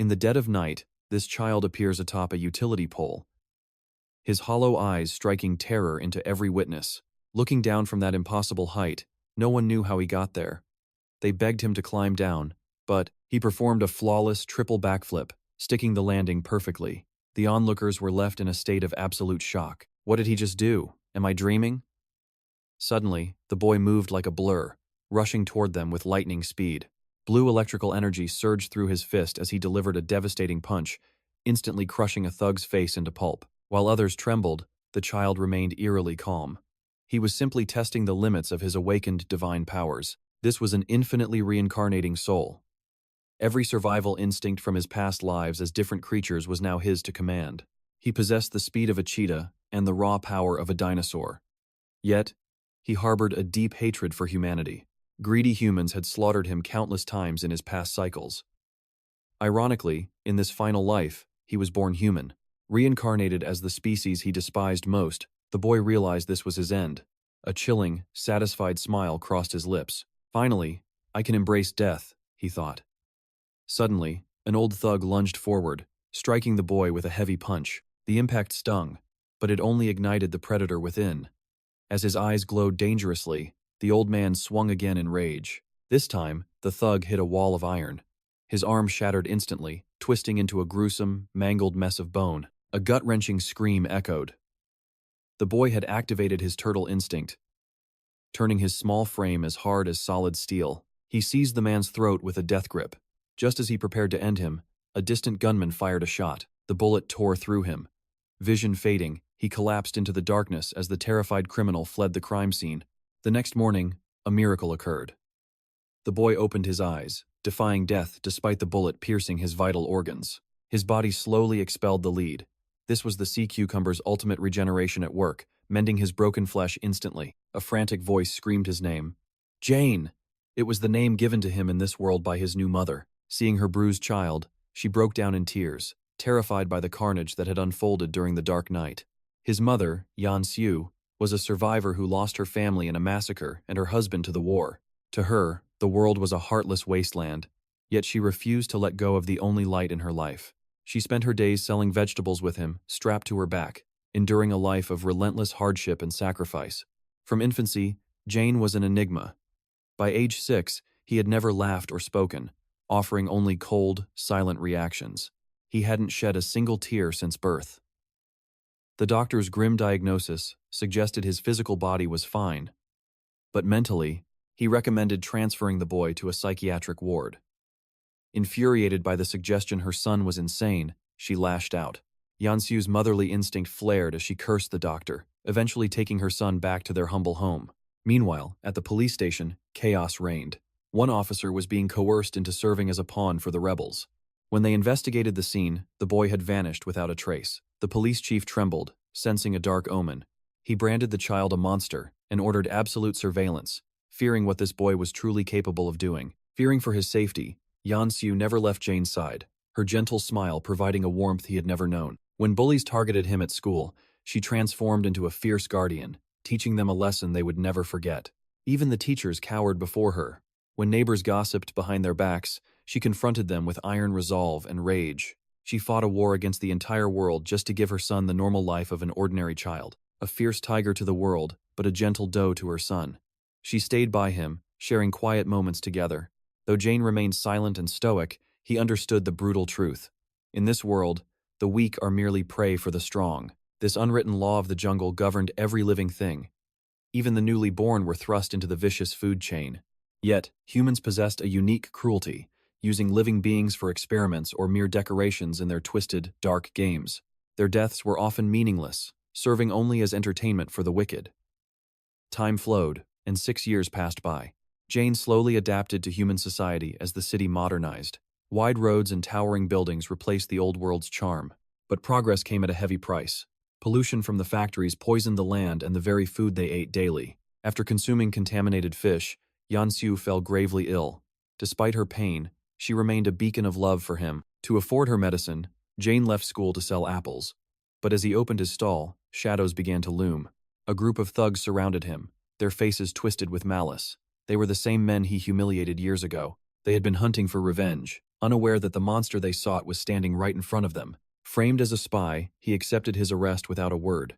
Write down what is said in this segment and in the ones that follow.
In the dead of night, this child appears atop a utility pole, his hollow eyes striking terror into every witness. Looking down from that impossible height, no one knew how he got there. They begged him to climb down, but he performed a flawless triple backflip, sticking the landing perfectly. The onlookers were left in a state of absolute shock. What did he just do? Am I dreaming? Suddenly, the boy moved like a blur, rushing toward them with lightning speed. Blue electrical energy surged through his fist as he delivered a devastating punch, instantly crushing a thug's face into pulp. While others trembled, the child remained eerily calm. He was simply testing the limits of his awakened divine powers. This was an infinitely reincarnating soul. Every survival instinct from his past lives as different creatures was now his to command. He possessed the speed of a cheetah and the raw power of a dinosaur. Yet, he harbored a deep hatred for humanity. Greedy humans had slaughtered him countless times in his past cycles. Ironically, in this final life, he was born human. Reincarnated as the species he despised most, the boy realized this was his end. A chilling, satisfied smile crossed his lips. Finally, I can embrace death, he thought. Suddenly, an old thug lunged forward, striking the boy with a heavy punch. The impact stung, but it only ignited the predator within. As his eyes glowed dangerously, the old man swung again in rage. This time, the thug hit a wall of iron. His arm shattered instantly, twisting into a gruesome, mangled mess of bone. A gut-wrenching scream echoed. The boy had activated his turtle instinct, turning his small frame as hard as solid steel. He seized the man's throat with a death grip. Just as he prepared to end him, a distant gunman fired a shot. The bullet tore through him. Vision fading, he collapsed into the darkness as the terrified criminal fled the crime scene. The next morning, a miracle occurred. The boy opened his eyes, defying death despite the bullet piercing his vital organs. His body slowly expelled the lead. This was the sea cucumber's ultimate regeneration at work, mending his broken flesh instantly. A frantic voice screamed his name. Jane! It was the name given to him in this world by his new mother. Seeing her bruised child, she broke down in tears, terrified by the carnage that had unfolded during the dark night. His mother, 𝑾𝒐𝒓𝒍𝒅, was a survivor who lost her family in a massacre and her husband to the war. To her, the world was a heartless wasteland, yet she refused to let go of the only light in her life. She spent her days selling vegetables with him, strapped to her back, enduring a life of relentless hardship and sacrifice. From infancy, Jane was an enigma. By age 6, he had never laughed or spoken, offering only cold, silent reactions. He hadn't shed a single tear since birth. The doctor's grim diagnosis suggested his physical body was fine, but mentally, he recommended transferring the boy to a psychiatric ward. Infuriated by the suggestion her son was insane, she lashed out. 𝑾𝒐𝒓𝒍𝒅's motherly instinct flared as she cursed the doctor, eventually taking her son back to their humble home. Meanwhile, at the police station, chaos reigned. One officer was being coerced into serving as a pawn for the rebels. When they investigated the scene, the boy had vanished without a trace. The police chief trembled, sensing a dark omen. He branded the child a monster and ordered absolute surveillance, fearing what this boy was truly capable of doing. Fearing for his safety, 𝑾𝒐𝒓𝒍𝒅 never left Jane's side, her gentle smile providing a warmth he had never known. When bullies targeted him at school, she transformed into a fierce guardian, teaching them a lesson they would never forget. Even the teachers cowered before her. When neighbors gossiped behind their backs, she confronted them with iron resolve and rage. She fought a war against the entire world just to give her son the normal life of an ordinary child. A fierce tiger to the world, but a gentle doe to her son. She stayed by him, sharing quiet moments together. Though Jane remained silent and stoic, he understood the brutal truth. In this world, the weak are merely prey for the strong. This unwritten law of the jungle governed every living thing. Even the newly born were thrust into the vicious food chain. Yet, humans possessed a unique cruelty, using living beings for experiments or mere decorations in their twisted, dark games. Their deaths were often meaningless, serving only as entertainment for the wicked. Time flowed, and 6 years passed by. Jane slowly adapted to human society as the city modernized. Wide roads and towering buildings replaced the old world's charm. But progress came at a heavy price. Pollution from the factories poisoned the land and the very food they ate daily. After consuming contaminated fish, 𝑾𝒐𝒓𝒍𝒅 fell gravely ill. Despite her pain, she remained a beacon of love for him. To afford her medicine, Jane left school to sell apples. But as he opened his stall, shadows began to loom. A group of thugs surrounded him, their faces twisted with malice. They were the same men he humiliated years ago. They had been hunting for revenge, unaware that the monster they sought was standing right in front of them. Framed as a spy, he accepted his arrest without a word.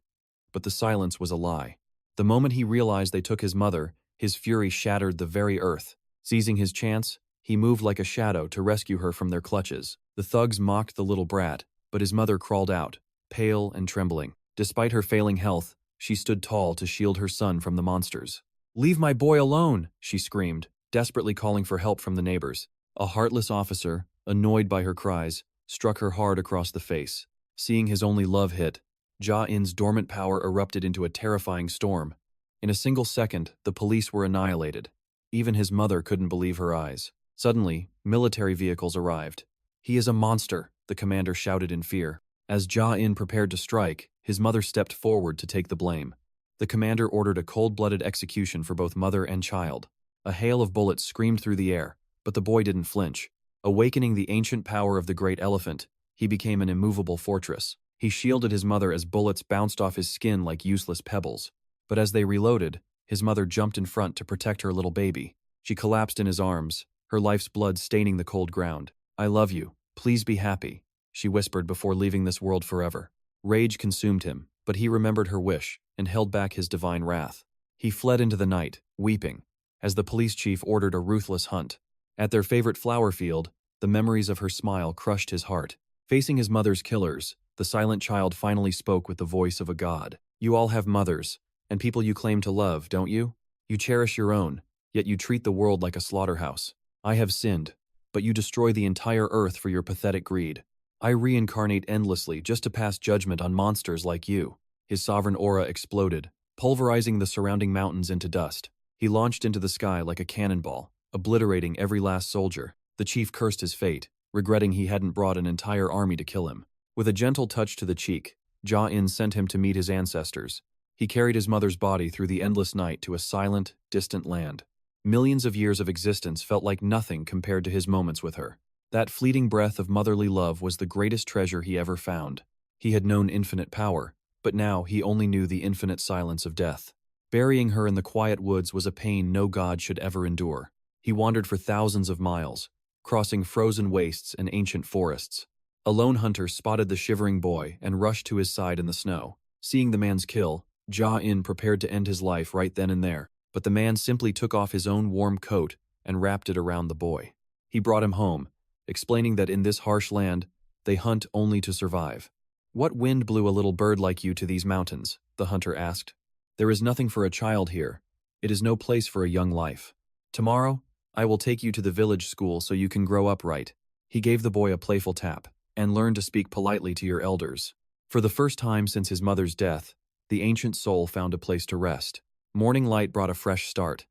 But the silence was a lie. The moment he realized they took his mother, his fury shattered the very earth. Seizing his chance, he moved like a shadow to rescue her from their clutches. The thugs mocked the little brat, but his mother crawled out, pale and trembling. Despite her failing health, she stood tall to shield her son from the monsters. "Leave my boy alone!" she screamed, desperately calling for help from the neighbors. A heartless officer, annoyed by her cries, struck her hard across the face. Seeing his only love hit, Ja-in's dormant power erupted into a terrifying storm. In a single second, the police were annihilated. Even his mother couldn't believe her eyes. Suddenly, military vehicles arrived. "He is a monster," the commander shouted in fear. As Ja-in prepared to strike, his mother stepped forward to take the blame. The commander ordered a cold-blooded execution for both mother and child. A hail of bullets screamed through the air, but the boy didn't flinch. Awakening the ancient power of the great elephant, he became an immovable fortress. He shielded his mother as bullets bounced off his skin like useless pebbles. But as they reloaded, his mother jumped in front to protect her little baby. She collapsed in his arms, her life's blood staining the cold ground. "I love you. Please be happy," she whispered before leaving this world forever. Rage consumed him, but he remembered her wish and held back his divine wrath. He fled into the night, weeping, as the police chief ordered a ruthless hunt. At their favorite flower field, the memories of her smile crushed his heart. Facing his mother's killers, the silent child finally spoke with the voice of a god. "You all have mothers, and people you claim to love, don't you? You cherish your own, yet you treat the world like a slaughterhouse. I have sinned, but you destroy the entire earth for your pathetic greed. I reincarnate endlessly just to pass judgment on monsters like you." His sovereign aura exploded, pulverizing the surrounding mountains into dust. He launched into the sky like a cannonball, obliterating every last soldier. The chief cursed his fate, regretting he hadn't brought an entire army to kill him. With a gentle touch to the cheek, Ja-in sent him to meet his ancestors. He carried his mother's body through the endless night to a silent, distant land. Millions of years of existence felt like nothing compared to his moments with her. That fleeting breath of motherly love was the greatest treasure he ever found. He had known infinite power, but now he only knew the infinite silence of death. Burying her in the quiet woods was a pain no god should ever endure. He wandered for thousands of miles, crossing frozen wastes and ancient forests. A lone hunter spotted the shivering boy and rushed to his side in the snow. Seeing the man's kill, Ja-in prepared to end his life right then and there, but the man simply took off his own warm coat and wrapped it around the boy. He brought him home, explaining that in this harsh land, they hunt only to survive. "What wind blew a little bird like you to these mountains?" the hunter asked. "There is nothing for a child here. It is no place for a young life. Tomorrow, I will take you to the village school so you can grow up right." He gave the boy a playful tap, "and learn to speak politely to your elders." For the first time since his mother's death, the ancient soul found a place to rest. Morning light brought a fresh start.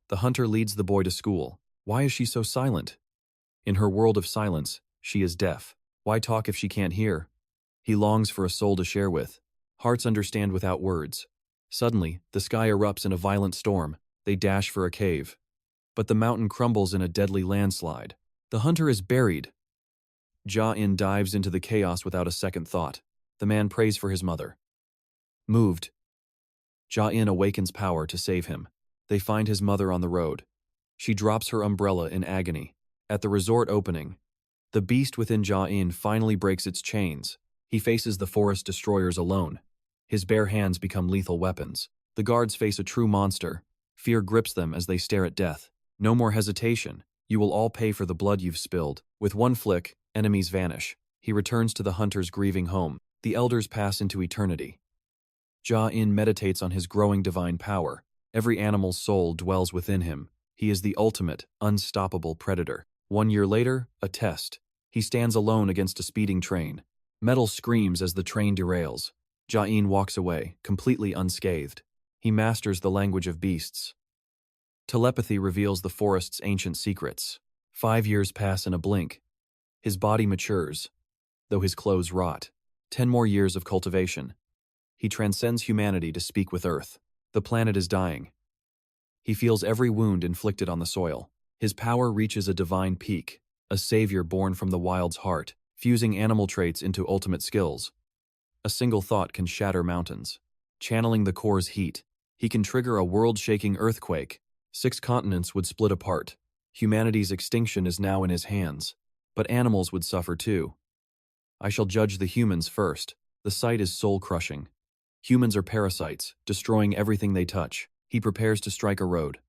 The hunter leads the boy to school. Why is she so silent? In her world of silence, she is deaf. Why talk if she can't hear? He longs for a soul to share with. Hearts understand without words. Suddenly, the sky erupts in a violent storm. They dash for a cave. But the mountain crumbles in a deadly landslide. The hunter is buried. Ja-in dives into the chaos without a second thought. The man prays for his mother. Moved, Ja-in awakens power to save him. They find his mother on the road. She drops her umbrella in agony. At the resort opening, the beast within Ja-in finally breaks its chains. He faces the forest destroyers alone. His bare hands become lethal weapons. The guards face a true monster. Fear grips them as they stare at death. No more hesitation. You will all pay for the blood you've spilled. With one flick, enemies vanish. He returns to the hunter's grieving home. The elders pass into eternity. Ja-in meditates on his growing divine power. Every animal's soul dwells within him. He is the ultimate, unstoppable predator. 1 year later, a test. He stands alone against a speeding train. Metal screams as the train derails. Ja-in walks away, completely unscathed. He masters the language of beasts. Telepathy reveals the forest's ancient secrets. 5 years pass in a blink. His body matures, though his clothes rot. 10 more years of cultivation. He transcends humanity to speak with Earth. The planet is dying. He feels every wound inflicted on the soil. His power reaches a divine peak, a savior born from the wild's heart, fusing animal traits into ultimate skills. A single thought can shatter mountains. Channeling the core's heat, he can trigger a world-shaking earthquake. 6 continents would split apart. Humanity's extinction is now in his hands. But animals would suffer too. I shall judge the humans first. The sight is soul-crushing. Humans are parasites, destroying everything they touch. He prepares to strike a road.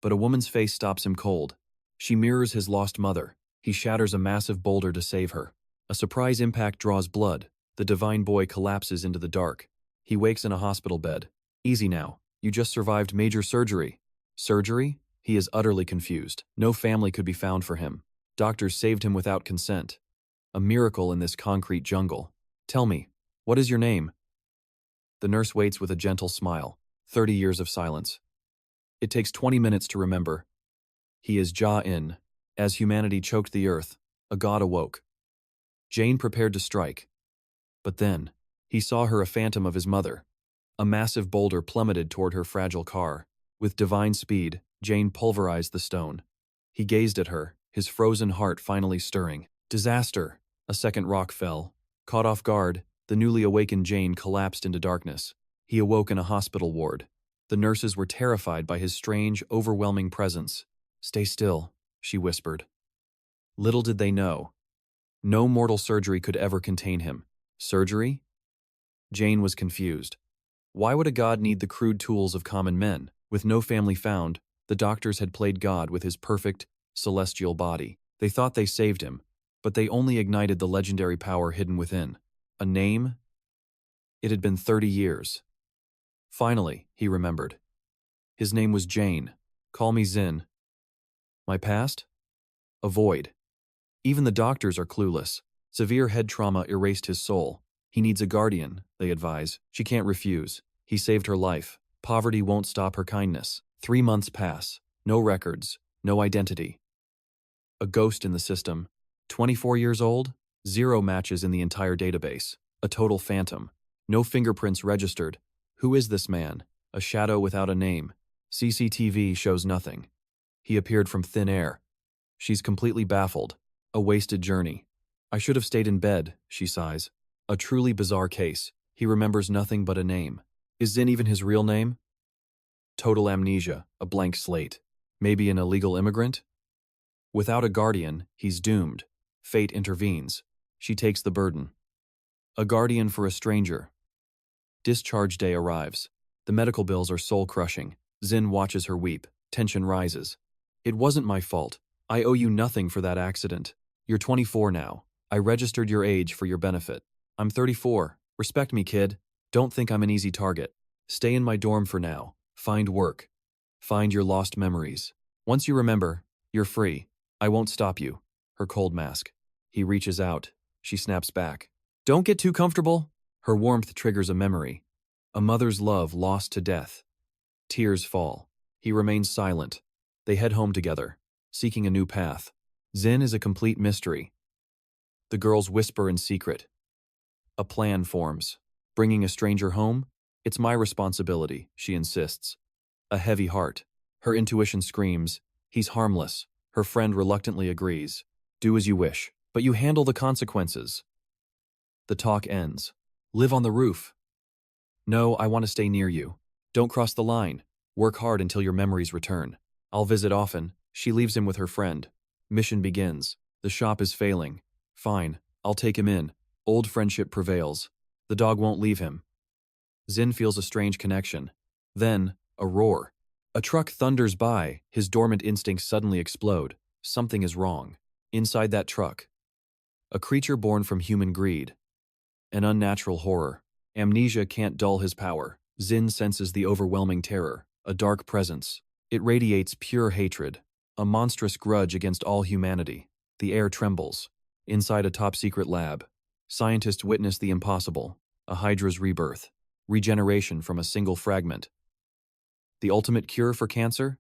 But a woman's face stops him cold. She mirrors his lost mother. He shatters a massive boulder to save her. A surprise impact draws blood. The divine boy collapses into the dark. He wakes in a hospital bed. Easy now. You just survived major surgery. Surgery? He is utterly confused. No family could be found for him. Doctors saved him without consent. A miracle in this concrete jungle. Tell me, what is your name? The nurse waits with a gentle smile. 30 years of silence. It takes 20 minutes to remember. He is Ja-in. As humanity choked the earth, a god awoke. Jane prepared to strike. But then, he saw her a phantom of his mother. A massive boulder plummeted toward her fragile car. With divine speed, Jane pulverized the stone. He gazed at her, his frozen heart finally stirring. Disaster! A second rock fell. Caught off guard, the newly awakened Jane collapsed into darkness. He awoke in a hospital ward. The nurses were terrified by his strange, overwhelming presence. Stay still, she whispered. Little did they know. No mortal surgery could ever contain him. Surgery? Jane was confused. Why would a god need the crude tools of common men? With no family found, the doctors had played God with his perfect, celestial body. They thought they saved him, but they only ignited the legendary power hidden within. A name? It had been 30 years. Finally, he remembered. His name was Jane. Call me Zin. My past? A void. Even the doctors are clueless. Severe head trauma erased his soul. He needs a guardian, they advise. She can't refuse. He saved her life. Poverty won't stop her kindness. 3 months pass. No records. No identity. A ghost in the system. 24 years old? 0 matches in the entire database. A total phantom. No fingerprints registered. Who is this man? A shadow without a name. CCTV shows nothing. He appeared from thin air. She's completely baffled. A wasted journey. I should have stayed in bed, she sighs. A truly bizarre case. He remembers nothing but a name. Is Zin even his real name? Total amnesia, a blank slate. Maybe an illegal immigrant? Without a guardian, he's doomed. Fate intervenes. She takes the burden. A guardian for a stranger. Discharge day arrives. The medical bills are soul-crushing. Zin watches her weep. Tension rises. It wasn't my fault. I owe you nothing for that accident. You're 24 now. I registered your age for your benefit. I'm 34. Respect me, kid. Don't think I'm an easy target. Stay in my dorm for now. Find work. Find your lost memories. Once you remember, you're free. I won't stop you. Her cold mask. He reaches out. She snaps back. Don't get too comfortable. Her warmth triggers a memory. A mother's love lost to death. Tears fall. He remains silent. They head home together, seeking a new path. Zin is a complete mystery. The girls whisper in secret. A plan forms. Bringing a stranger home? It's my responsibility, she insists. A heavy heart. Her intuition screams, he's harmless. Her friend reluctantly agrees. Do as you wish, but you handle the consequences. The talk ends. Live on the roof. No, I want to stay near you. Don't cross the line. Work hard until your memories return. I'll visit often. She leaves him with her friend. Mission begins. The shop is failing. Fine, I'll take him in. Old friendship prevails. The dog won't leave him. Zin feels a strange connection. Then, a roar. A truck thunders by. His dormant instincts suddenly explode. Something is wrong. Inside that truck. A creature born from human greed. An unnatural horror. Amnesia can't dull his power. Zin senses the overwhelming terror. A dark presence. It radiates pure hatred. A monstrous grudge against all humanity. The air trembles. Inside a top-secret lab, scientists witness the impossible. A Hydra's rebirth. Regeneration from a single fragment. The ultimate cure for cancer?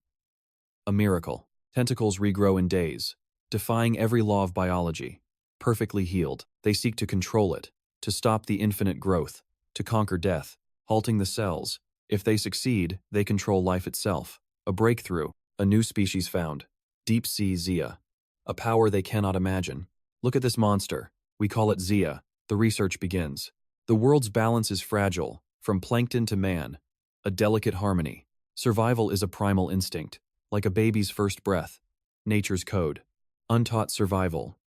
A miracle. Tentacles regrow in days, defying every law of biology. Perfectly healed, they seek to control it, to stop the infinite growth, to conquer death, halting the cells. If they succeed, they control life itself. A breakthrough, a new species found. Deep sea Zia. A power they cannot imagine. Look at this monster. We call it Zia. The research begins. The world's balance is fragile, from plankton to man. A delicate harmony. Survival is a primal instinct, like a baby's first breath. Nature's code. Untaught survival.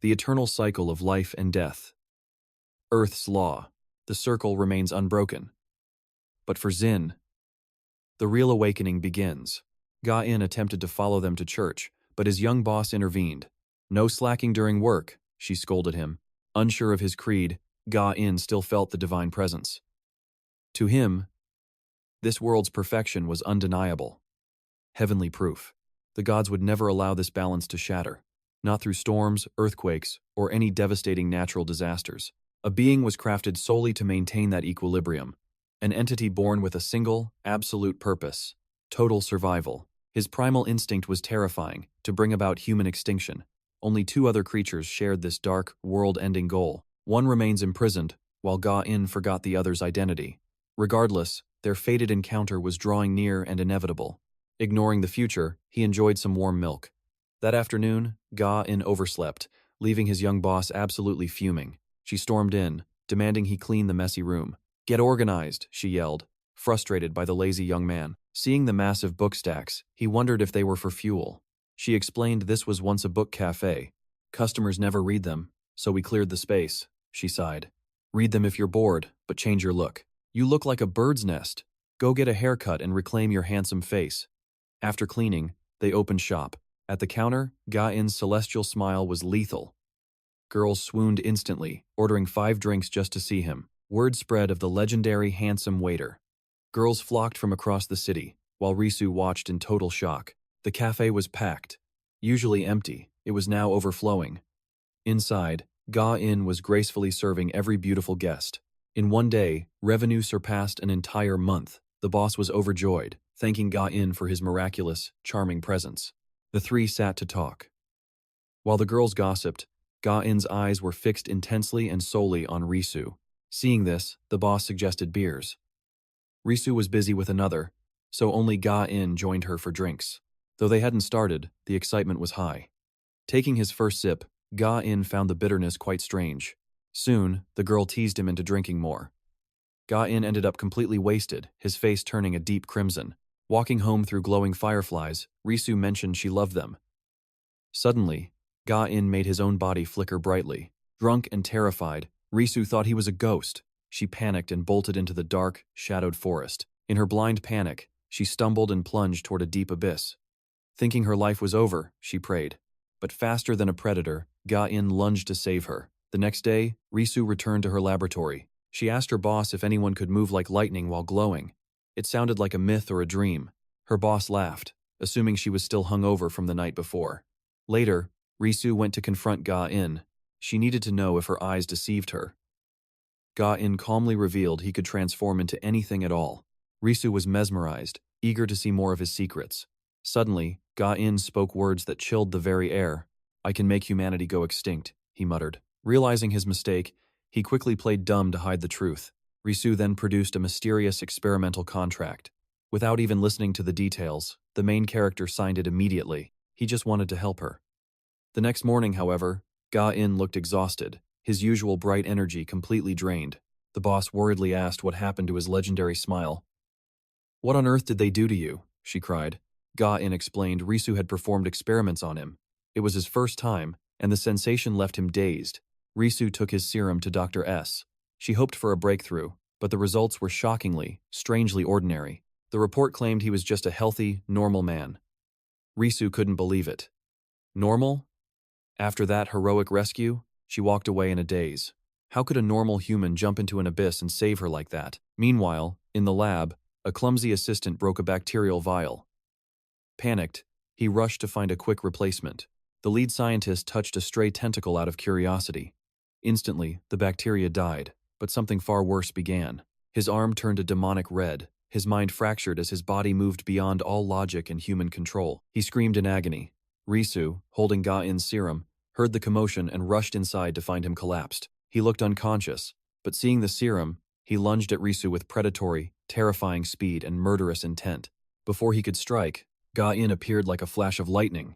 The eternal cycle of life and death. Earth's law. The circle remains unbroken. But for Zin, the real awakening begins. Ga-in attempted to follow them to church, but his young boss intervened. "No slacking during work," she scolded him. Unsure of his creed, Ga-in still felt the divine presence. To him, this world's perfection was undeniable. Heavenly proof. The gods would never allow this balance to shatter. Not through storms, earthquakes, or any devastating natural disasters. A being was crafted solely to maintain that equilibrium. An entity born with a single, absolute purpose. Total survival. His primal instinct was terrifying, to bring about human extinction. Only 2 other creatures shared this dark, world-ending goal. One remains imprisoned, while Ga-in forgot the other's identity. Regardless, their fated encounter was drawing near and inevitable. Ignoring the future, he enjoyed some warm milk. That afternoon, Ga-in overslept, leaving his young boss absolutely fuming. She stormed in, demanding he clean the messy room. "Get organized," she yelled, frustrated by the lazy young man. Seeing the massive book stacks, he wondered if they were for fuel. She explained this was once a book cafe. "Customers never read them, so we cleared the space," she sighed. "Read them if you're bored, but change your look. You look like a bird's nest. Go get a haircut and reclaim your handsome face." After cleaning, they opened shop. At the counter, Ga-in's celestial smile was lethal. Girls swooned instantly, ordering 5 drinks just to see him. Word spread of the legendary handsome waiter. Girls flocked from across the city, while Risu watched in total shock. The cafe was packed. Usually empty, it was now overflowing. Inside, Ga-in was gracefully serving every beautiful guest. In one day, revenue surpassed an entire month. The boss was overjoyed, thanking Ga-in for his miraculous, charming presence. The 3 sat to talk. While the girls gossiped, Ga-in's eyes were fixed intensely and solely on Risu. Seeing this, the boss suggested beers. Risu was busy with another, so only Ga-in joined her for drinks. Though they hadn't started, the excitement was high. Taking his first sip, Ga-in found the bitterness quite strange. Soon, the girl teased him into drinking more. Ga-in ended up completely wasted, his face turning a deep crimson. Walking home through glowing fireflies, Risu mentioned she loved them. Suddenly, Ga-in made his own body flicker brightly. Drunk and terrified, Risu thought he was a ghost. She panicked and bolted into the dark, shadowed forest. In her blind panic, she stumbled and plunged toward a deep abyss. Thinking her life was over, she prayed. But faster than a predator, Ga-in lunged to save her. The next day, Risu returned to her laboratory. She asked her boss if anyone could move like lightning while glowing. It sounded like a myth or a dream. Her boss laughed, assuming she was still hungover from the night before. Later, Risu went to confront Ga-in. She needed to know if her eyes deceived her. Ga-in calmly revealed he could transform into anything at all. Risu was mesmerized, eager to see more of his secrets. Suddenly, Ga-in spoke words that chilled the very air. "I can make humanity go extinct," he muttered. Realizing his mistake, he quickly played dumb to hide the truth. Risu then produced a mysterious experimental contract. Without even listening to the details, the main character signed it immediately. He just wanted to help her. The next morning, however, Ga-in looked exhausted, his usual bright energy completely drained. The boss worriedly asked what happened to his legendary smile. "What on earth did they do to you?" she cried. Ga-in explained Risu had performed experiments on him. It was his first time, and the sensation left him dazed. Risu took his serum to Dr. S. She hoped for a breakthrough, but the results were shockingly, strangely ordinary. The report claimed he was just a healthy, normal man. Risu couldn't believe it. Normal? After that heroic rescue, she walked away in a daze. How could a normal human jump into an abyss and save her like that? Meanwhile, in the lab, a clumsy assistant broke a bacterial vial. Panicked, he rushed to find a quick replacement. The lead scientist touched a stray tentacle out of curiosity. Instantly, the bacteria died, but something far worse began. His arm turned a demonic red, his mind fractured as his body moved beyond all logic and human control. He screamed in agony. Risu, holding Ga-in's serum, heard the commotion and rushed inside to find him collapsed. He looked unconscious, but seeing the serum, he lunged at Risu with predatory, terrifying speed and murderous intent. Before he could strike, Ga-in appeared like a flash of lightning.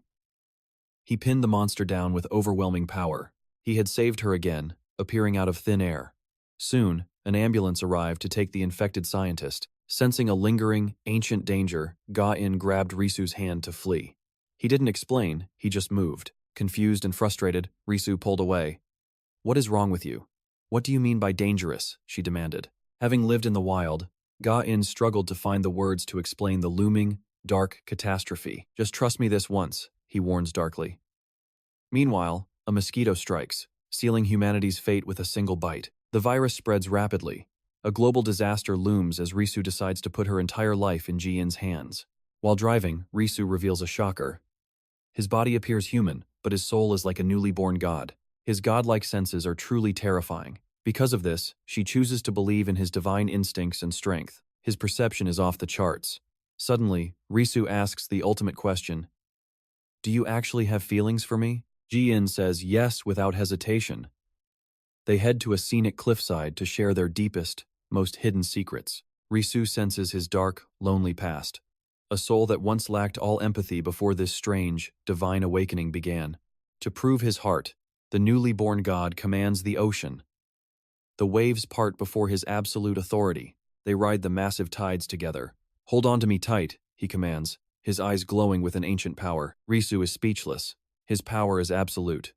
He pinned the monster down with overwhelming power. He had saved her again, appearing out of thin air. Soon, an ambulance arrived to take the infected scientist. Sensing a lingering, ancient danger, Ga-in grabbed Risu's hand to flee. He didn't explain, he just moved. Confused and frustrated, Risu pulled away. What is wrong with you? What do you mean by dangerous? She demanded. Having lived in the wild, Ga-in struggled to find the words to explain the looming, dark catastrophe. Just trust me this once, he warns darkly. Meanwhile, a mosquito strikes, sealing humanity's fate with a single bite. The virus spreads rapidly. A global disaster looms as Risu decides to put her entire life in Ji-in's hands. While driving, Risu reveals a shocker. His body appears human, but his soul is like a newly born god. His godlike senses are truly terrifying. Because of this, she chooses to believe in his divine instincts and strength. His perception is off the charts. Suddenly, Risu asks the ultimate question. Do you actually have feelings for me? Ji-in says yes without hesitation. They head to a scenic cliffside to share their deepest, most hidden secrets. Risu senses his dark, lonely past. A soul that once lacked all empathy before this strange, divine awakening began. To prove his heart, the newly born god commands the ocean. The waves part before his absolute authority. They ride the massive tides together. Hold on to me tight, he commands, his eyes glowing with an ancient power. Risu is speechless. His power is absolute.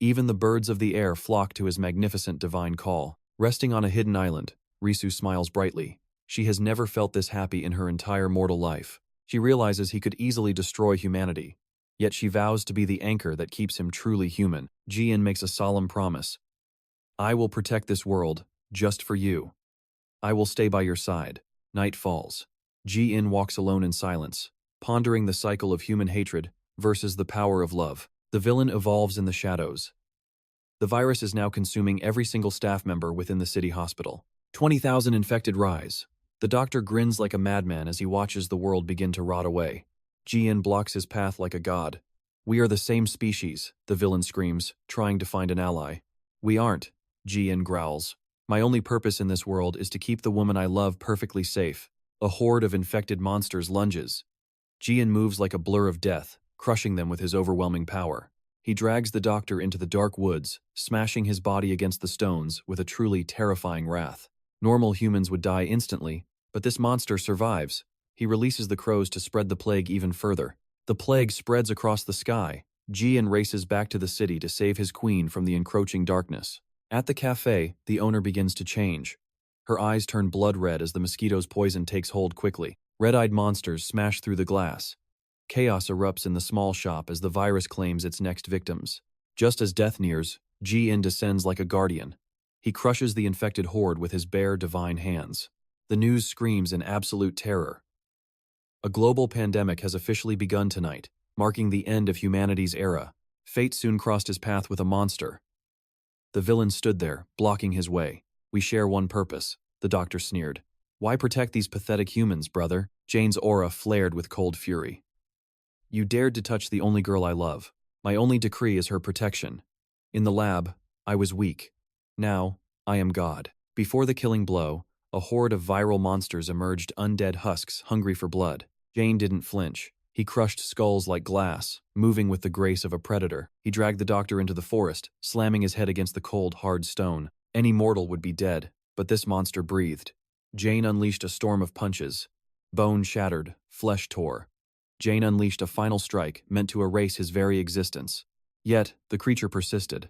Even the birds of the air flock to his magnificent divine call. Resting on a hidden island, Risu smiles brightly. She has never felt this happy in her entire mortal life. She realizes he could easily destroy humanity. Yet she vows to be the anchor that keeps him truly human. Ji-in makes a solemn promise. I will protect this world, just for you. I will stay by your side. Night falls. Ji-in walks alone in silence, pondering the cycle of human hatred versus the power of love. The villain evolves in the shadows. The virus is now consuming every single staff member within the city hospital. 20,000 infected rise. The doctor grins like a madman as he watches the world begin to rot away. Ji-in blocks his path like a god. We are the same species, the villain screams, trying to find an ally. We aren't, Ji-in growls. My only purpose in this world is to keep the woman I love perfectly safe. A horde of infected monsters lunges. Ji-in moves like a blur of death, crushing them with his overwhelming power. He drags the doctor into the dark woods, smashing his body against the stones with a truly terrifying wrath. Normal humans would die instantly, but this monster survives. He releases the crows to spread the plague even further. The plague spreads across the sky. Ji-in races back to the city to save his queen from the encroaching darkness. At the cafe, the owner begins to change. Her eyes turn blood red as the mosquito's poison takes hold quickly. Red-eyed monsters smash through the glass. Chaos erupts in the small shop as the virus claims its next victims. Just as death nears, Ji-in descends like a guardian. He crushes the infected horde with his bare, divine hands. The news screams in absolute terror. A global pandemic has officially begun tonight, marking the end of humanity's era. Fate soon crossed his path with a monster. The villain stood there, blocking his way. We share one purpose, the doctor sneered. Why protect these pathetic humans, brother? Jane's aura flared with cold fury. You dared to touch the only girl I love. My only decree is her protection. In the lab, I was weak. Now, I am God. Before the killing blow, a horde of viral monsters emerged, undead husks hungry for blood. Jane didn't flinch. He crushed skulls like glass, moving with the grace of a predator. He dragged the doctor into the forest, slamming his head against the cold, hard stone. Any mortal would be dead, but this monster breathed. Jane unleashed a storm of punches. Bone shattered, flesh tore. Jane unleashed a final strike meant to erase his very existence. Yet, the creature persisted.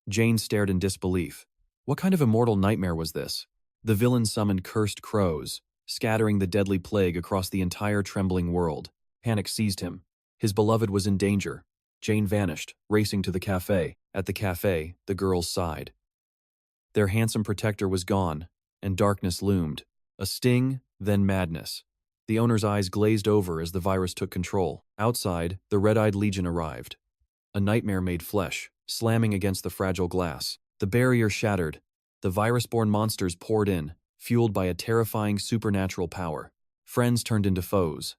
Jane stared in disbelief. What kind of immortal nightmare was this? The villain summoned cursed crows, scattering the deadly plague across the entire trembling world. Panic seized him. His beloved was in danger. Jane vanished, racing to the cafe. At the cafe, the girls sighed. Their handsome protector was gone, and darkness loomed. A sting, then madness. The owner's eyes glazed over as the virus took control. Outside, the red-eyed legion arrived. A nightmare made flesh, slamming against the fragile glass. The barrier shattered. The virus-born monsters poured in, fueled by a terrifying supernatural power. Friends turned into foes.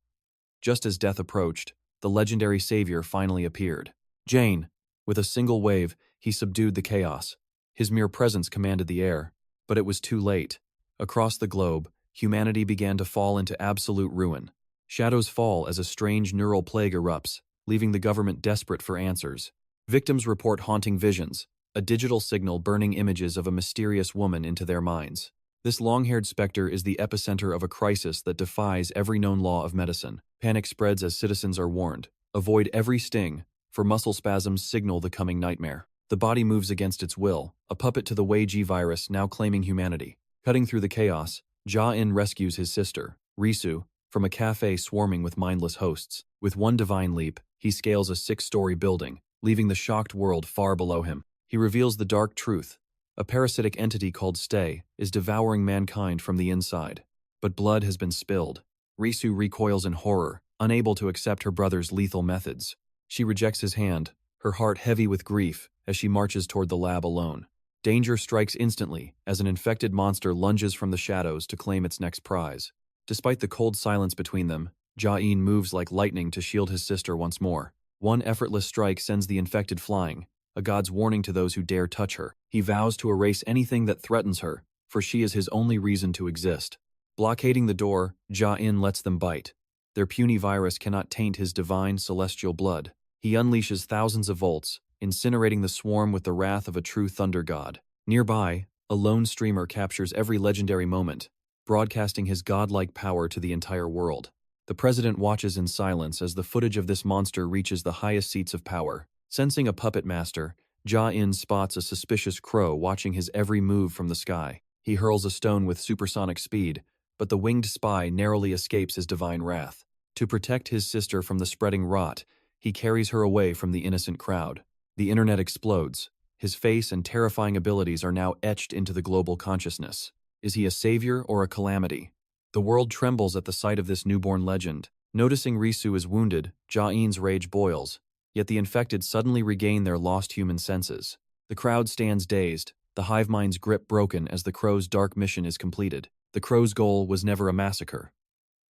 Just as death approached, the legendary savior finally appeared. Jane. With a single wave, he subdued the chaos. His mere presence commanded the air. But it was too late. Across the globe, humanity began to fall into absolute ruin. Shadows fall as a strange neural plague erupts, leaving the government desperate for answers. Victims report haunting visions, a digital signal burning images of a mysterious woman into their minds. This long-haired specter is the epicenter of a crisis that defies every known law of medicine. Panic spreads as citizens are warned. Avoid every sting, for muscle spasms signal the coming nightmare. The body moves against its will, a puppet to the Wei-Ji virus now claiming humanity. Cutting through the chaos, Ja-in rescues his sister, Risu, from a cafe swarming with mindless hosts. With one divine leap, he scales a 6-story building, leaving the shocked world far below him. He reveals the dark truth. A parasitic entity called Stay is devouring mankind from the inside. But blood has been spilled. Risu recoils in horror, unable to accept her brother's lethal methods. She rejects his hand, her heart heavy with grief as she marches toward the lab alone. Danger strikes instantly as an infected monster lunges from the shadows to claim its next prize. Despite the cold silence between them, Ja-in moves like lightning to shield his sister once more. One effortless strike sends the infected flying, a god's warning to those who dare touch her. He vows to erase anything that threatens her, for she is his only reason to exist. Blockading the door, Ja-in lets them bite. Their puny virus cannot taint his divine celestial blood. He unleashes thousands of volts, incinerating the swarm with the wrath of a true thunder god. Nearby, a lone streamer captures every legendary moment, broadcasting his godlike power to the entire world. The president watches in silence as the footage of this monster reaches the highest seats of power. Sensing a puppet master, Ja-in spots a suspicious crow watching his every move from the sky. He hurls a stone with supersonic speed, but the winged spy narrowly escapes his divine wrath. To protect his sister from the spreading rot, he carries her away from the innocent crowd. The internet explodes. His face and terrifying abilities are now etched into the global consciousness. Is he a savior or a calamity? The world trembles at the sight of this newborn legend. Noticing Risu is wounded, Ja-in's rage boils, yet the infected suddenly regain their lost human senses. The crowd stands dazed, the hive mind's grip broken as the crow's dark mission is completed. The crow's goal was never a massacre.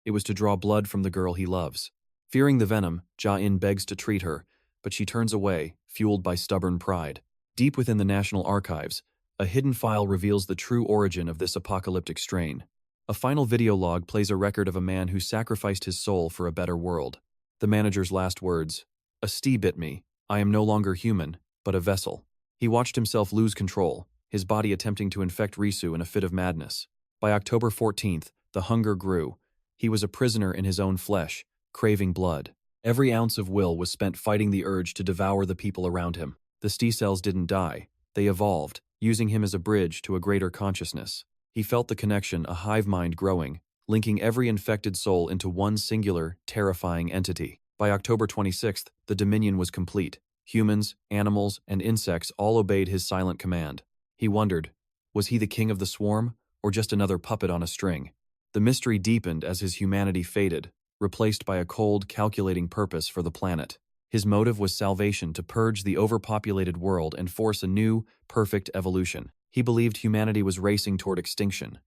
It was to draw blood from the girl he loves. Fearing the venom, Ja-in begs to treat her, but she turns away, fueled by stubborn pride. Deep within the National Archives, a hidden file reveals the true origin of this apocalyptic strain. A final video log plays a record of a man who sacrificed his soul for a better world. The manager's last words, "A stee bit me. I am no longer human, but a vessel." He watched himself lose control, his body attempting to infect Risu in a fit of madness. By October 14th, the hunger grew. He was a prisoner in his own flesh, craving blood. Every ounce of will was spent fighting the urge to devour the people around him. The ST cells didn't die. They evolved, using him as a bridge to a greater consciousness. He felt the connection, a hive mind growing, linking every infected soul into one singular, terrifying entity. By October 26th, the Dominion was complete. Humans, animals, and insects all obeyed his silent command. He wondered, was he the king of the swarm, or just another puppet on a string? The mystery deepened as his humanity faded, replaced by a cold, calculating purpose for the planet. His motive was salvation, to purge the overpopulated world and force a new, perfect evolution. He believed humanity was racing toward extinction.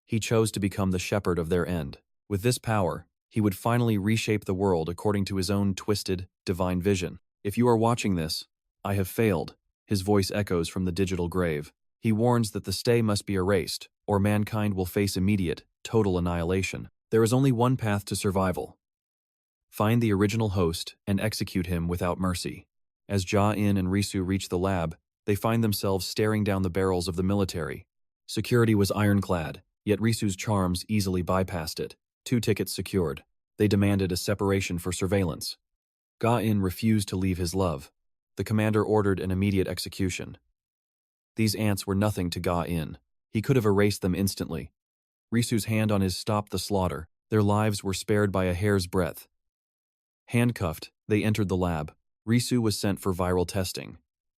He chose to become the shepherd of their end. With this power, he would finally reshape the world according to his own twisted, divine vision. If you are watching this, I have failed, his voice echoes from the digital grave. He warns that the stay must be erased, or mankind will face immediate, total annihilation. There is only one path to survival. Find the original host and execute him without mercy. As Ja-in and Risu reach the lab, they find themselves staring down the barrels of the military. Security was ironclad, yet Risu's charms easily bypassed it. 2 tickets secured. They demanded a separation for surveillance. Ja-in refused to leave his love. The commander ordered an immediate execution. These ants were nothing to Ja-in. He could have erased them instantly. Risu's hand on his stopped the slaughter. Their lives were spared by a hair's breadth. Handcuffed, they entered the lab. Risu was sent for viral testing.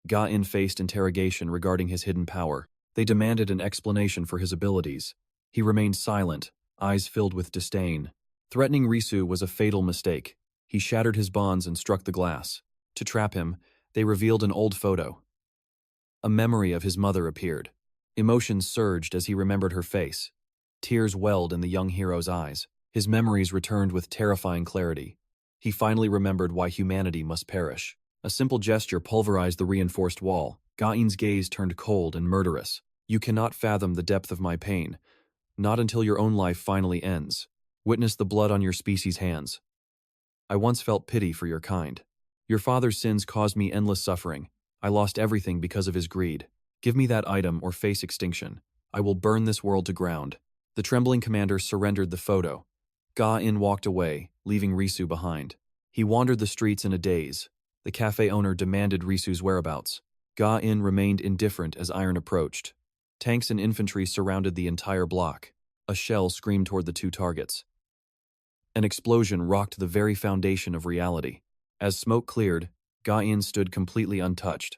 Ja-in faced interrogation regarding his hidden power. They demanded an explanation for his abilities. He remained silent, eyes filled with disdain. Threatening Risu was a fatal mistake. He shattered his bonds and struck the glass. To trap him, they revealed an old photo. A memory of his mother appeared. Emotions surged as he remembered her face. Tears welled in the young hero's eyes. His memories returned with terrifying clarity. He finally remembered why humanity must perish. A simple gesture pulverized the reinforced wall. Ja-in's gaze turned cold and murderous. You cannot fathom the depth of my pain. Not until your own life finally ends. Witness the blood on your species' hands. I once felt pity for your kind. Your father's sins caused me endless suffering. I lost everything because of his greed. Give me that item or face extinction. I will burn this world to ground. The trembling commander surrendered the photo. Ja-in walked away, leaving Risu behind. He wandered the streets in a daze. The cafe owner demanded Risu's whereabouts. Ga-in remained indifferent as Iron approached. Tanks and infantry surrounded the entire block. A shell screamed toward the two targets. An explosion rocked the very foundation of reality. As smoke cleared, Ga-in stood completely untouched.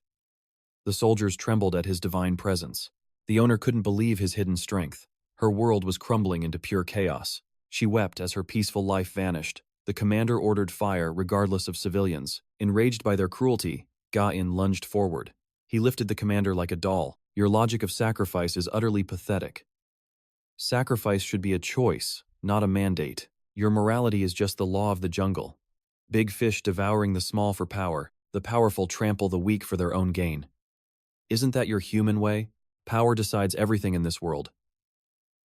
The soldiers trembled at his divine presence. The owner couldn't believe his hidden strength. Her world was crumbling into pure chaos. She wept as her peaceful life vanished. The commander ordered fire regardless of civilians. Enraged by their cruelty, Ga-in lunged forward. He lifted the commander like a doll. Your logic of sacrifice is utterly pathetic. Sacrifice should be a choice, not a mandate. Your morality is just the law of the jungle. Big fish devouring the small for power. The powerful trample the weak for their own gain. Isn't that your human way? Power decides everything in this world.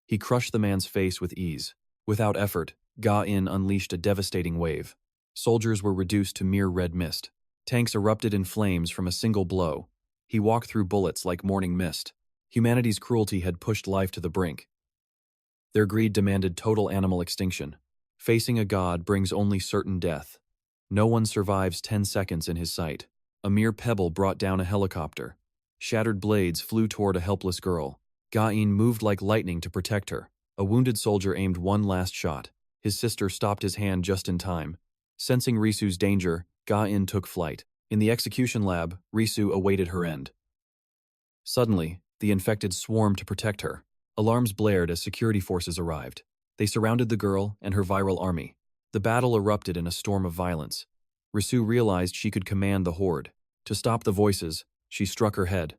He crushed the man's face with ease. Without effort, Ga-in unleashed a devastating wave. Soldiers were reduced to mere red mist. Tanks erupted in flames from a single blow. He walked through bullets like morning mist. Humanity's cruelty had pushed life to the brink. Their greed demanded total animal extinction. Facing a god brings only certain death. No one survives 10 seconds in his sight. A mere pebble brought down a helicopter. Shattered blades flew toward a helpless girl. Ga-in moved like lightning to protect her. A wounded soldier aimed one last shot. His sister stopped his hand just in time. Sensing Risu's danger, Ga-in took flight. In the execution lab, Risu awaited her end. Suddenly, the infected swarmed to protect her. Alarms blared as security forces arrived. They surrounded the girl and her viral army. The battle erupted in a storm of violence. Risu realized she could command the horde. To stop the voices, she struck her head.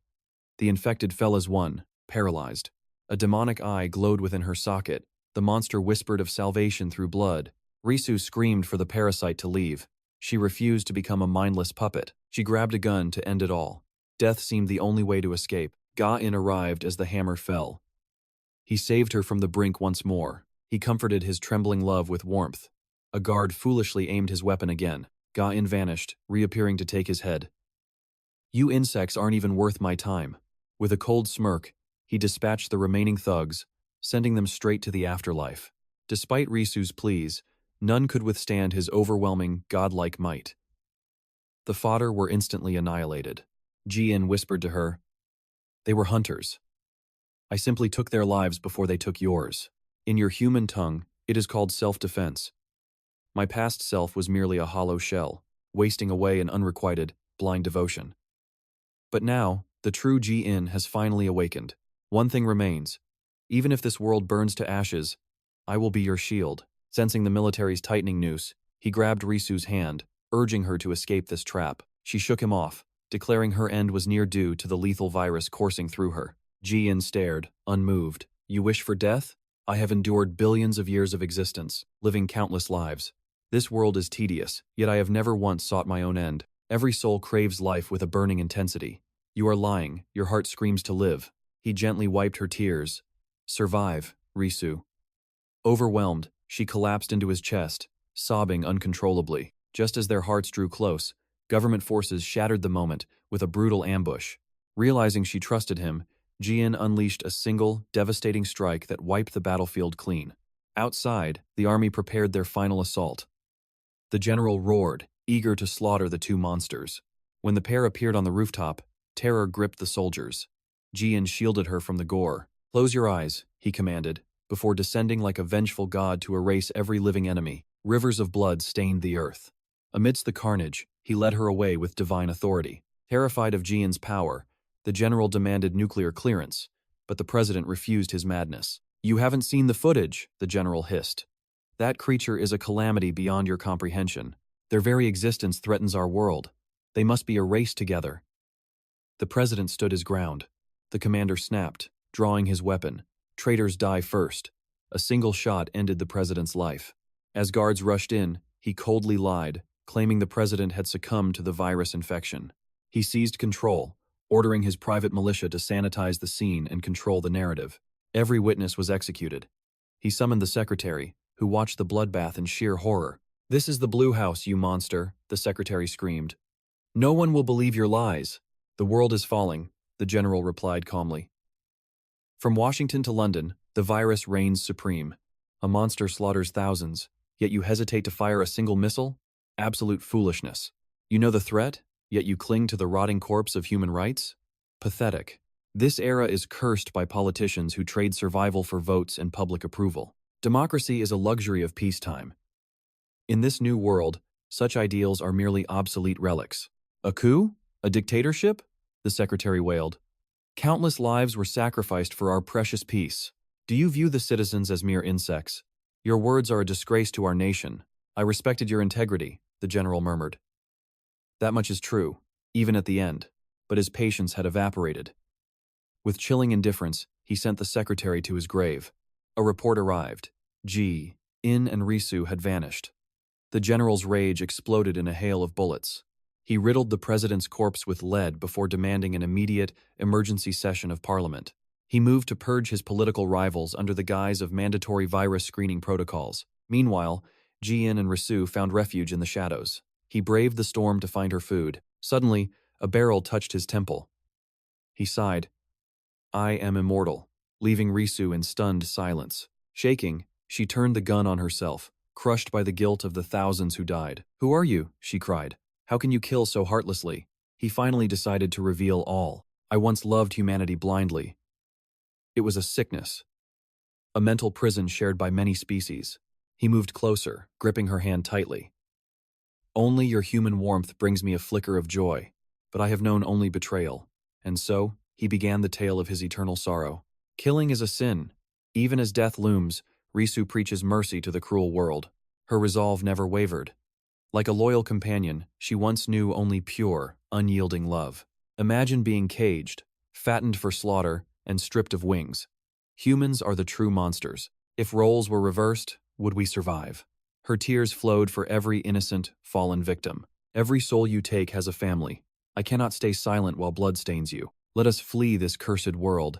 The infected fell as one, paralyzed. A demonic eye glowed within her socket. The monster whispered of salvation through blood. Risu screamed for the parasite to leave. She refused to become a mindless puppet. She grabbed a gun to end it all. Death seemed the only way to escape. Ga-in arrived as the hammer fell. He saved her from the brink once more. He comforted his trembling love with warmth. A guard foolishly aimed his weapon again. Ga-in vanished, reappearing to take his head. You insects aren't even worth my time. With a cold smirk, he dispatched the remaining thugs, sending them straight to the afterlife. Despite Risu's pleas, none could withstand his overwhelming, godlike might. The fodder were instantly annihilated. Ji-in whispered to her, "They were hunters. I simply took their lives before they took yours. In your human tongue, it is called self-defense. My past self was merely a hollow shell, wasting away in unrequited, blind devotion. But now, the true Ji-in has finally awakened. One thing remains. Even if this world burns to ashes, I will be your shield." Sensing the military's tightening noose, he grabbed Risu's hand, urging her to escape this trap. She shook him off, declaring her end was near due to the lethal virus coursing through her. Ji-in stared, unmoved. "You wish for death? I have endured billions of years of existence, living countless lives. This world is tedious, yet I have never once sought my own end. Every soul craves life with a burning intensity. You are lying, your heart screams to live." He gently wiped her tears. "Survive, Risu." Overwhelmed, she collapsed into his chest, sobbing uncontrollably. Just as their hearts drew close, government forces shattered the moment with a brutal ambush. Realizing she trusted him, Ji-in unleashed a single, devastating strike that wiped the battlefield clean. Outside, the army prepared their final assault. The general roared, eager to slaughter the two monsters. When the pair appeared on the rooftop, terror gripped the soldiers. Ji-in shielded her from the gore. "Close your eyes," he commanded, before descending like a vengeful god to erase every living enemy. Rivers of blood stained the earth. Amidst the carnage, he led her away with divine authority. Terrified of Ji-in's power, the general demanded nuclear clearance, but the president refused his madness. "You haven't seen the footage," the general hissed. "That creature is a calamity beyond your comprehension. Their very existence threatens our world. They must be erased together." The president stood his ground. The commander snapped, drawing his weapon. Traitors die first. A single shot ended the president's life. As guards rushed in, he coldly lied, claiming the president had succumbed to the virus infection. He seized control, ordering his private militia to sanitize the scene and control the narrative. Every witness was executed. He summoned the secretary, who watched the bloodbath in sheer horror. "This is the Blue House, you monster," the secretary screamed. "No one will believe your lies." "The world is falling," the general replied calmly. From Washington to London, the virus reigns supreme. A monster slaughters thousands, yet you hesitate to fire a single missile? Absolute foolishness. You know the threat, yet you cling to the rotting corpse of human rights? Pathetic. This era is cursed by politicians who trade survival for votes and public approval. Democracy is a luxury of peacetime. In this new world, such ideals are merely obsolete relics. A coup? A dictatorship? The secretary wailed. Countless lives were sacrificed for our precious peace. Do you view the citizens as mere insects? Your words are a disgrace to our nation. I respected your integrity, the general murmured. That much is true, even at the end, but his patience had evaporated. With chilling indifference, he sent the secretary to his grave. A report arrived. 𝑾𝒐𝒓𝒍𝒅 and Risu had vanished. The general's rage exploded in a hail of bullets. He riddled the president's corpse with lead before demanding an immediate, emergency session of parliament. He moved to purge his political rivals under the guise of mandatory virus screening protocols. Meanwhile, 𝒂𝒐𝒓𝒍𝒅 and Risu found refuge in the shadows. He braved the storm to find her food. Suddenly, a barrel touched his temple. He sighed. I am immortal, leaving Risu in stunned silence. Shaking, she turned the gun on herself, crushed by the guilt of the thousands who died. Who are you? She cried. How can you kill so heartlessly? He finally decided to reveal all. I once loved humanity blindly. It was a sickness, a mental prison shared by many species. He moved closer, gripping her hand tightly. Only your human warmth brings me a flicker of joy, but I have known only betrayal. And so, he began the tale of his eternal sorrow. Killing is a sin. Even as death looms, Risu preaches mercy to the cruel world. Her resolve never wavered. Like a loyal companion, she once knew only pure, unyielding love. Imagine being caged, fattened for slaughter, and stripped of wings. Humans are the true monsters. If roles were reversed, would we survive? Her tears flowed for every innocent, fallen victim. Every soul you take has a family. I cannot stay silent while blood stains you. Let us flee this cursed world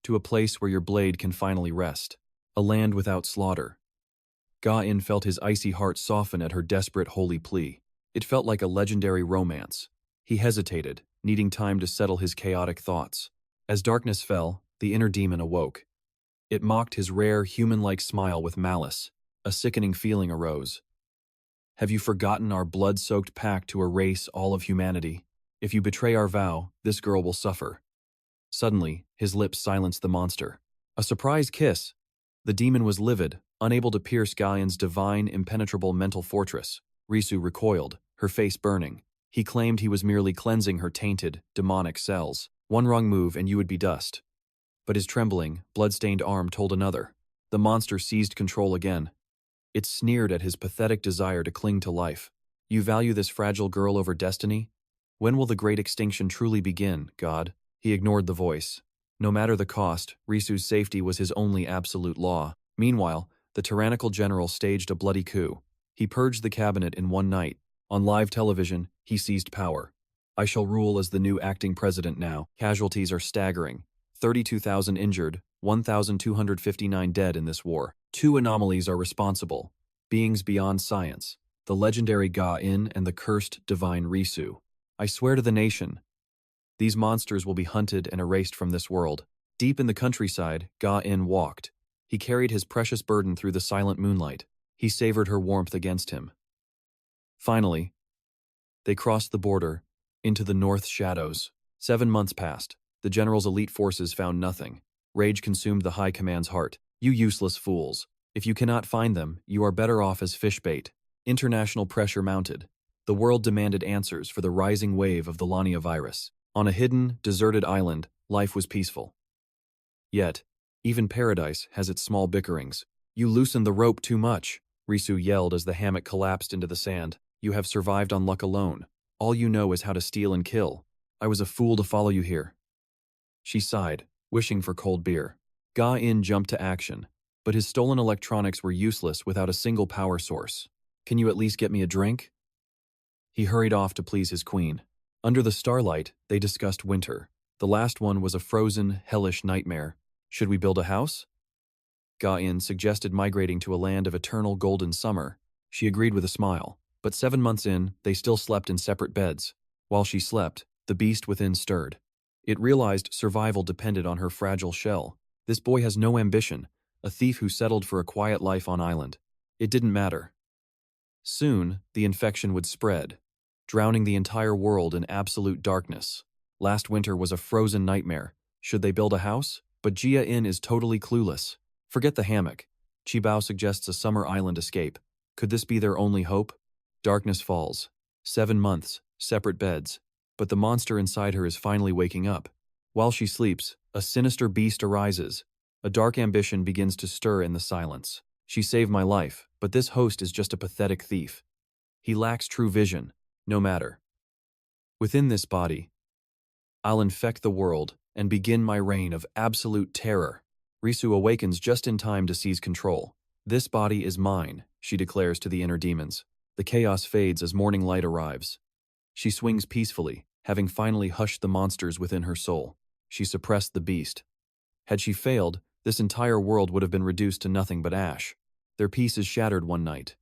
to a place where your blade can finally rest. A land without slaughter. 𝒂𝒑𝒓𝒍𝒅 felt his icy heart soften at her desperate holy plea. It felt like a legendary romance. He hesitated, needing time to settle his chaotic thoughts. As darkness fell, the inner demon awoke. It mocked his rare, human-like smile with malice. A sickening feeling arose. Have you forgotten our blood-soaked pact to erase all of humanity? If you betray our vow, this girl will suffer. Suddenly, his lips silenced the monster. A surprise kiss! The demon was livid, unable to pierce 𝒂𝒑𝒓𝒍𝒅's divine, impenetrable mental fortress. Risu recoiled, her face burning. He claimed he was merely cleansing her tainted, demonic cells. One wrong move and you would be dust. But his trembling, blood-stained arm told another. The monster seized control again. It sneered at his pathetic desire to cling to life. You value this fragile girl over destiny? When will the great extinction truly begin, God? He ignored the voice. No matter the cost, Risu's safety was his only absolute law. Meanwhile, the tyrannical general staged a bloody coup. He purged the cabinet in one night. On live television, he seized power. I shall rule as the new acting president now. Casualties are staggering. 32,000 injured, 1,259 dead in this war. Two anomalies are responsible. Beings beyond science. The legendary 𝒂𝒑𝒓𝒍𝒅 and the cursed divine Risu. I swear to the nation, these monsters will be hunted and erased from this world. Deep in the countryside, 𝒂𝒑𝒓𝒍𝒅 walked. He carried his precious burden through the silent moonlight. He savored her warmth against him. Finally, they crossed the border, into the north shadows. 7 months passed. The general's elite forces found nothing. Rage consumed the high command's heart. You useless fools. If you cannot find them, you are better off as fish bait. International pressure mounted. The world demanded answers for the rising wave of the Lania virus. On a hidden, deserted island, life was peaceful. Yet, even paradise has its small bickerings. You loosened the rope too much, Risu yelled as the hammock collapsed into the sand. You have survived on luck alone. All you know is how to steal and kill. I was a fool to follow you here. She sighed, wishing for cold beer. 𝒂𝒑𝒓𝒍𝒅 jumped to action, but his stolen electronics were useless without a single power source. Can you at least get me a drink? He hurried off to please his queen. Under the starlight, they discussed winter. The last one was a frozen, hellish nightmare. Should we build a house? 𝒂𝒑𝒓𝒍𝒅 suggested migrating to a land of eternal golden summer. She agreed with a smile. But 7 months in, they still slept in separate beds. While she slept, the beast within stirred. It realized survival depended on her fragile shell. This boy has no ambition, a thief who settled for a quiet life on island. It didn't matter. Soon, the infection would spread. drowning the entire world in absolute darkness. Last winter was a frozen nightmare. Should they build a house? But Jia-in is totally clueless. Forget the hammock. Qibao suggests a summer island escape. Could this be their only hope? Darkness falls. 7 months, separate beds. But the monster inside her is finally waking up. While she sleeps, a sinister beast arises. A dark ambition begins to stir in the silence. She saved my life, but this host is just a pathetic thief. He lacks true vision. No matter. Within this body, I'll infect the world and begin my reign of absolute terror. Risu awakens just in time to seize control. This body is mine, she declares to the inner demons. The chaos fades as morning light arrives. She swings peacefully, having finally hushed the monsters within her soul. She suppressed the beast. Had she failed, this entire world would have been reduced to nothing but ash. Their peace is shattered one night.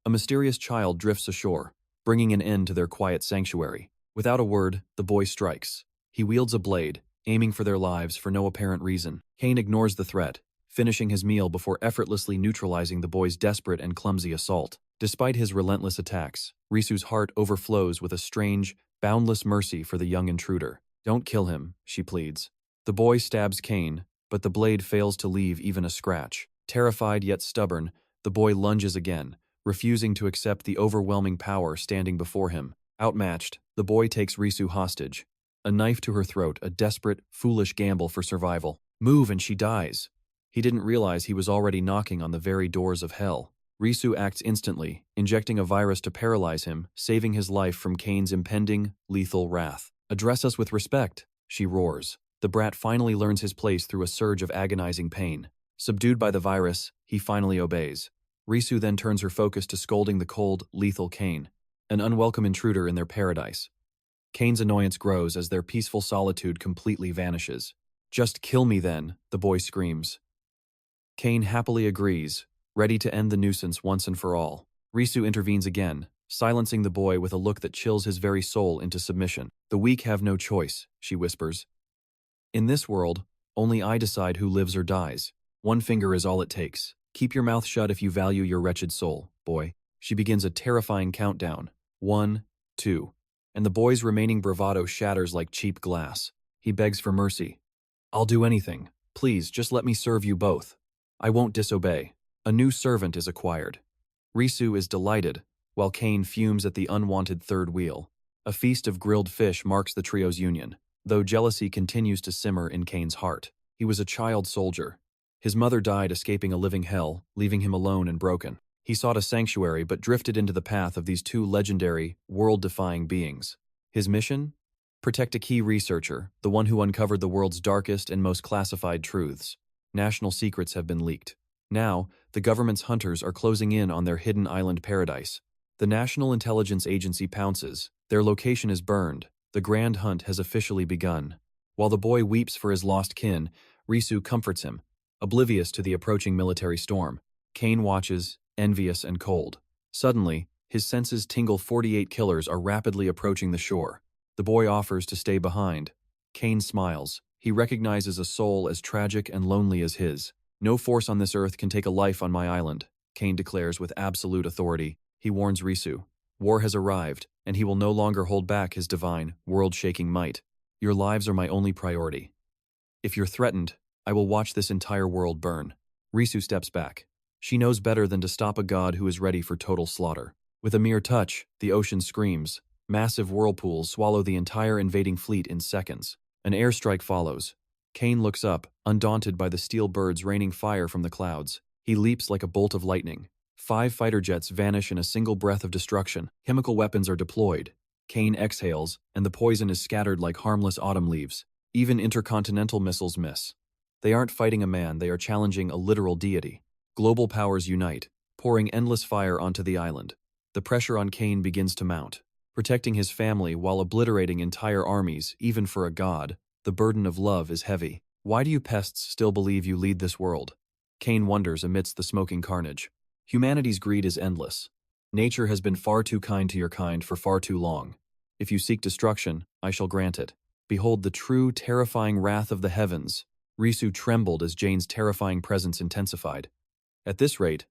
A mysterious child drifts ashore, bringing an end to their quiet sanctuary. Without a word, the boy strikes. He wields a blade, aiming for their lives for no apparent reason. Cain ignores the threat, finishing his meal before effortlessly neutralizing the boy's desperate and clumsy assault. Despite his relentless attacks, Risu's heart overflows with a strange, boundless mercy for the young intruder. Don't kill him, she pleads. The boy stabs Cain, but the blade fails to leave even a scratch. Terrified yet stubborn, the boy lunges again, refusing to accept the overwhelming power standing before him. Outmatched, the boy takes Risu hostage. A knife to her throat, a desperate, foolish gamble for survival. Move and she dies. He didn't realize he was already knocking on the very doors of hell. Risu acts instantly, injecting a virus to paralyze him, saving his life from Cain's impending, lethal wrath. Address us with respect, she roars. The brat finally learns his place through a surge of agonizing pain. Subdued by the virus, he finally obeys. Risu then turns her focus to scolding the cold, lethal Cain, an unwelcome intruder in their paradise. Cain's annoyance grows as their peaceful solitude completely vanishes. Just kill me then, the boy screams. Cain happily agrees, ready to end the nuisance once and for all. Risu intervenes again, silencing the boy with a look that chills his very soul into submission. The weak have no choice, she whispers. In this world, only I decide who lives or dies. One finger is all it takes. Keep your mouth shut if you value your wretched soul, boy. She begins a terrifying countdown. 1, 2. And the boy's remaining bravado shatters like cheap glass. He begs for mercy. I'll do anything. Please, just let me serve you both. I won't disobey. A new servant is acquired. Risu is delighted, while Cain fumes at the unwanted third wheel. A feast of grilled fish marks the trio's union, though jealousy continues to simmer in Cain's heart. He was a child soldier. His mother died escaping a living hell, leaving him alone and broken. He sought a sanctuary but drifted into the path of these two legendary, world-defying beings. His mission? Protect a key researcher, the one who uncovered the world's darkest and most classified truths. National secrets have been leaked. Now, the government's hunters are closing in on their hidden island paradise. The National Intelligence Agency pounces. Their location is burned. The grand hunt has officially begun. While the boy weeps for his lost kin, Risu comforts him, oblivious to the approaching military storm. Cain watches, envious and cold. Suddenly, his senses tingle. 48 killers are rapidly approaching the shore. The boy offers to stay behind. Cain smiles. He recognizes a soul as tragic and lonely as his. No force on this earth can take a life on my island, Cain declares with absolute authority. He warns Risu. War has arrived, and he will no longer hold back his divine, world-shaking might. Your lives are my only priority. If you're threatened, I will watch this entire world burn. Risu steps back. She knows better than to stop a god who is ready for total slaughter. With a mere touch, the ocean screams. Massive whirlpools swallow the entire invading fleet in seconds. An airstrike follows. Cain looks up, undaunted by the steel birds raining fire from the clouds. He leaps like a bolt of lightning. 5 fighter jets vanish in a single breath of destruction. Chemical weapons are deployed. Cain exhales, and the poison is scattered like harmless autumn leaves. Even intercontinental missiles miss. They aren't fighting a man, they are challenging a literal deity. Global powers unite, pouring endless fire onto the island. The pressure on Cain begins to mount. Protecting his family while obliterating entire armies, even for a god, the burden of love is heavy. Why do you pests still believe you lead this world? Cain wonders amidst the smoking carnage. Humanity's greed is endless. Nature has been far too kind to your kind for far too long. If you seek destruction, I shall grant it. Behold the true, terrifying wrath of the heavens. Risu trembled as Jane's terrifying presence intensified. At this rate,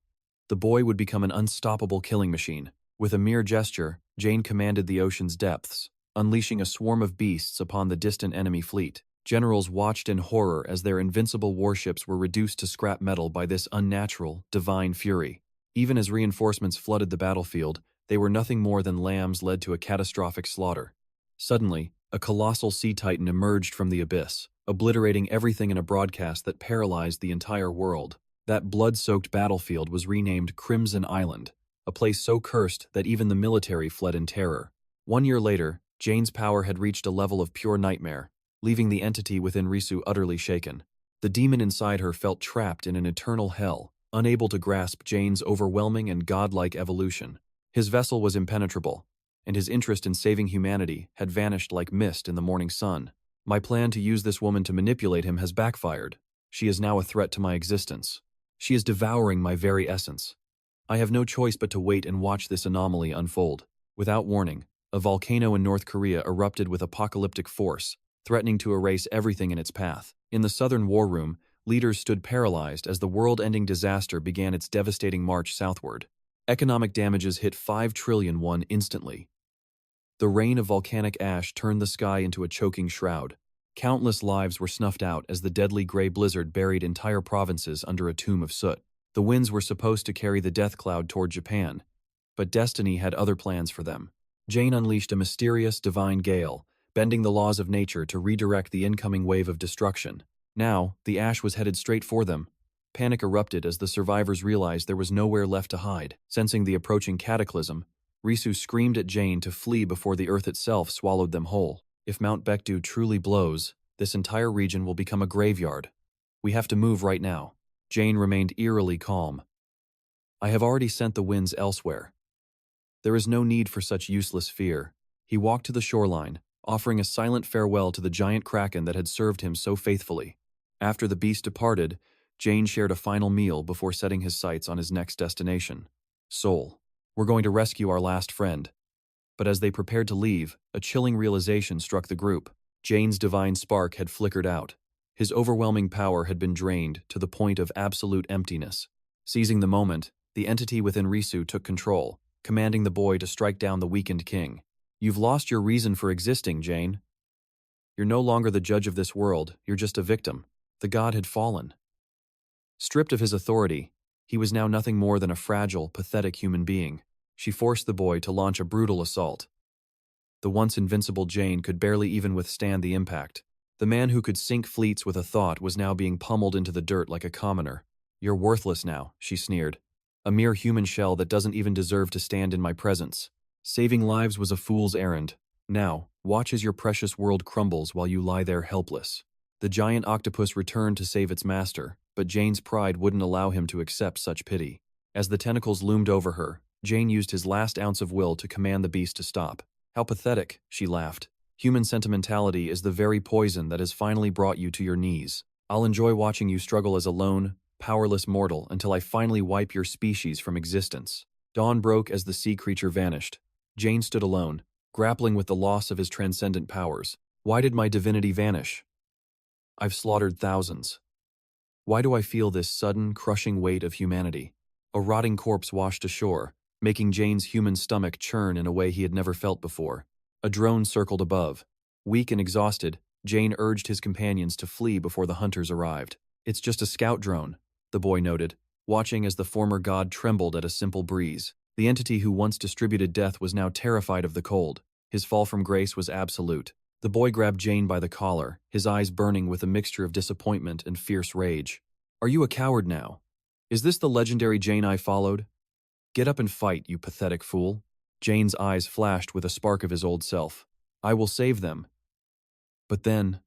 the boy would become an unstoppable killing machine. With a mere gesture, Jane commanded the ocean's depths, unleashing a swarm of beasts upon the distant enemy fleet. Generals watched in horror as their invincible warships were reduced to scrap metal by this unnatural, divine fury. Even as reinforcements flooded the battlefield, they were nothing more than lambs led to a catastrophic slaughter. Suddenly, a colossal sea titan emerged from the abyss, obliterating everything in a broadcast that paralyzed the entire world. That blood-soaked battlefield was renamed Crimson Island, a place so cursed that even the military fled in terror. 1 year later, Jane's power had reached a level of pure nightmare, leaving the entity within Risu utterly shaken. The demon inside her felt trapped in an eternal hell, unable to grasp Jane's overwhelming and godlike evolution. His vessel was impenetrable, and his interest in saving humanity had vanished like mist in the morning sun. My plan to use this woman to manipulate him has backfired. She is now a threat to my existence. She is devouring my very essence. I have no choice but to wait and watch this anomaly unfold. Without warning, a volcano in North Korea erupted with apocalyptic force, threatening to erase everything in its path. In the southern war room, leaders stood paralyzed as the world-ending disaster began its devastating march southward. Economic damages hit 5 trillion won instantly. The rain of volcanic ash turned the sky into a choking shroud. Countless lives were snuffed out as the deadly gray blizzard buried entire provinces under a tomb of soot. The winds were supposed to carry the death cloud toward Japan, but destiny had other plans for them. Jane unleashed a mysterious, divine gale, bending the laws of nature to redirect the incoming wave of destruction. Now, the ash was headed straight for them. Panic erupted as the survivors realized there was nowhere left to hide. Sensing the approaching cataclysm, Risu screamed at Jane to flee before the earth itself swallowed them whole. If Mount Baekdu truly blows, this entire region will become a graveyard. We have to move right now. Jane remained eerily calm. I have already sent the winds elsewhere. There is no need for such useless fear. He walked to the shoreline, offering a silent farewell to the giant kraken that had served him so faithfully. After the beast departed, Jane shared a final meal before setting his sights on his next destination, Seoul. We're going to rescue our last friend. But as they prepared to leave, a chilling realization struck the group. Jane's divine spark had flickered out. His overwhelming power had been drained to the point of absolute emptiness. Seizing the moment, the entity within Risu took control, commanding the boy to strike down the weakened king. You've lost your reason for existing, Jane. You're no longer the judge of this world, you're just a victim. The god had fallen. Stripped of his authority, he was now nothing more than a fragile, pathetic human being. She forced the boy to launch a brutal assault. The once invincible Jane could barely even withstand the impact. The man who could sink fleets with a thought was now being pummeled into the dirt like a commoner. You're worthless now, she sneered. A mere human shell that doesn't even deserve to stand in my presence. Saving lives was a fool's errand. Now, watch as your precious world crumbles while you lie there helpless. The giant octopus returned to save its master, but Jane's pride wouldn't allow him to accept such pity. As the tentacles loomed over her, Jane used his last ounce of will to command the beast to stop. How pathetic, she laughed. Human sentimentality is the very poison that has finally brought you to your knees. I'll enjoy watching you struggle as a lone, powerless mortal until I finally wipe your species from existence. Dawn broke as the sea creature vanished. Jane stood alone, grappling with the loss of his transcendent powers. Why did my divinity vanish? I've slaughtered thousands. Why do I feel this sudden, crushing weight of humanity? A rotting corpse washed ashore, making Jane's human stomach churn in a way he had never felt before. A drone circled above. Weak and exhausted, Jane urged his companions to flee before the hunters arrived. It's just a scout drone, the boy noted, watching as the former god trembled at a simple breeze. The entity who once distributed death was now terrified of the cold. His fall from grace was absolute. The boy grabbed Jane by the collar, his eyes burning with a mixture of disappointment and fierce rage. Are you a coward now? Is this the legendary Jane I followed? Get up and fight, you pathetic fool. Jane's eyes flashed with a spark of his old self. I will save them. But then,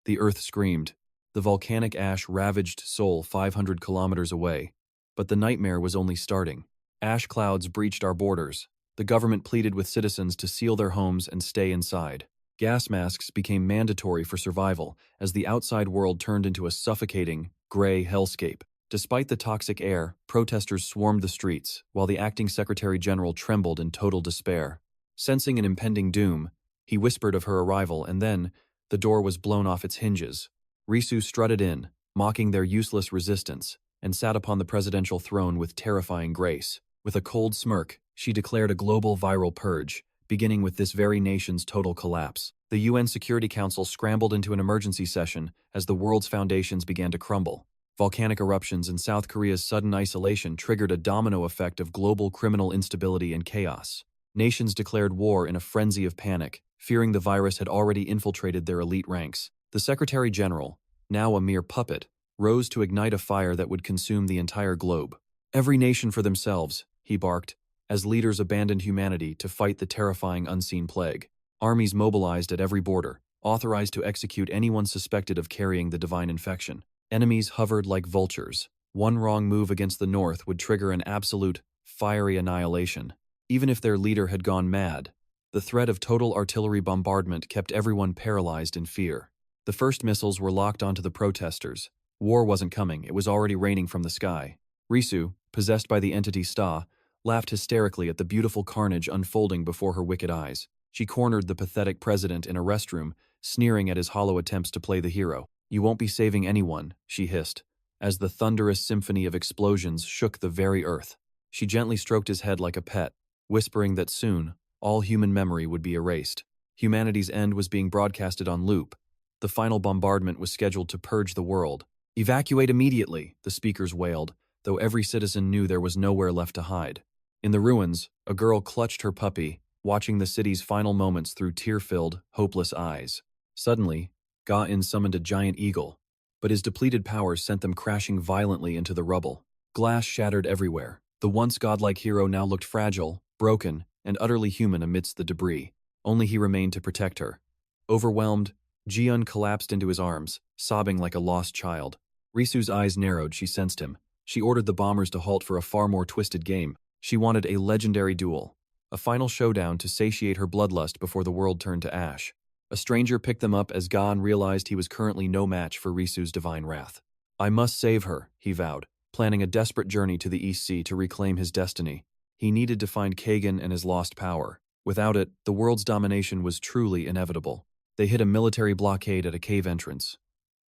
the earth screamed. The volcanic ash ravaged Seoul 500 kilometers away. But the nightmare was only starting. Ash clouds breached our borders. The government pleaded with citizens to seal their homes and stay inside. Gas masks became mandatory for survival as the outside world turned into a suffocating, gray hellscape. Despite the toxic air, protesters swarmed the streets, while the acting Secretary General trembled in total despair. Sensing an impending doom, he whispered of her arrival, and then, the door was blown off its hinges. Risu strutted in, mocking their useless resistance, and sat upon the presidential throne with terrifying grace. With a cold smirk, She declared a global viral purge, beginning with this very nation's total collapse. The UN Security Council scrambled into an emergency session as the world's foundations began to crumble. Volcanic eruptions and South Korea's sudden isolation triggered a domino effect of global criminal instability and chaos. Nations declared war in a frenzy of panic, fearing the virus had already infiltrated their elite ranks. The Secretary General, now a mere puppet, rose to ignite a fire that would consume the entire globe. "Every nation for themselves," he barked, as leaders abandoned humanity to fight the terrifying unseen plague. Armies mobilized at every border, authorized to execute anyone suspected of carrying the divine infection. Enemies hovered like vultures. One wrong move against the North would trigger an absolute, fiery annihilation. Even if their leader had gone mad, the threat of total artillery bombardment kept everyone paralyzed in fear. The first missiles were locked onto the protesters. War wasn't coming, it was already raining from the sky. Risu, possessed by the entity Sta, laughed hysterically at the beautiful carnage unfolding before her wicked eyes. She cornered the pathetic president in a restroom, sneering at his hollow attempts to play the hero. "You won't be saving anyone," she hissed, as the thunderous symphony of explosions shook the very earth. She gently stroked his head like a pet, whispering that soon, all human memory would be erased. Humanity's end was being broadcasted on loop. The final bombardment was scheduled to purge the world. "Evacuate immediately," the speakers wailed, though every citizen knew there was nowhere left to hide. In the ruins, a girl clutched her puppy, watching the city's final moments through tear-filled, hopeless eyes. Suddenly, Ga-in summoned a giant eagle, but his depleted powers sent them crashing violently into the rubble. Glass shattered everywhere. The once godlike hero now looked fragile, broken, and utterly human amidst the debris. Only he remained to protect her. Overwhelmed, Ji-eun collapsed into his arms, sobbing like a lost child. Risu's eyes narrowed, she sensed him. She ordered the bombers to halt for a far more twisted game. She wanted a legendary duel, a final showdown to satiate her bloodlust before the world turned to ash. A stranger picked them up as Gan realized he was currently no match for Risu's divine wrath. "I must save her," he vowed, planning a desperate journey to the East Sea to reclaim his destiny. He needed to find Kagan and his lost power. Without it, the world's domination was truly inevitable. They hit a military blockade at a cave entrance.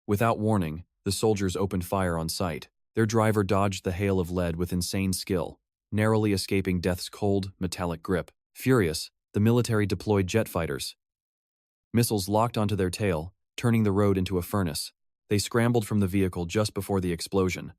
Without warning, the soldiers opened fire on sight. Their driver dodged the hail of lead with insane skill, narrowly escaping death's cold, metallic grip. Furious, the military deployed jet fighters. Missiles locked onto their tail, turning the road into a furnace. They scrambled from the vehicle just before the explosion.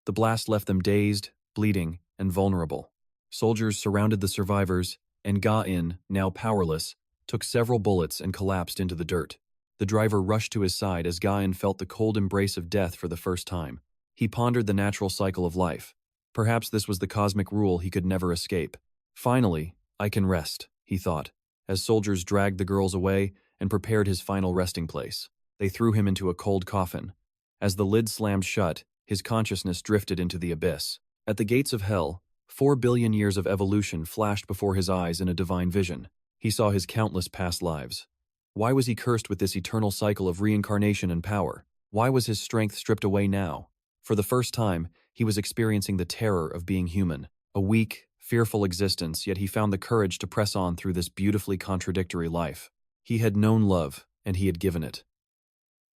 The blast left them dazed, bleeding, and vulnerable. Soldiers surrounded the survivors, and Ga-in, now powerless, took several bullets and collapsed into the dirt. The driver rushed to his side as Ga-in felt the cold embrace of death for the first time. He pondered the natural cycle of life. Perhaps this was the cosmic rule he could never escape. "Finally, I can rest," he thought, as soldiers dragged the girls away and prepared his final resting place. They threw him into a cold coffin. As the lid slammed shut, his consciousness drifted into the abyss. At the gates of hell, 4 billion years of evolution flashed before his eyes in a divine vision. He saw his countless past lives. Why was he cursed with this eternal cycle of reincarnation and power? Why was his strength stripped away now? For the first time, he was experiencing the terror of being human. A weak, fearful existence, yet he found the courage to press on through this beautifully contradictory life. He had known love, and he had given it.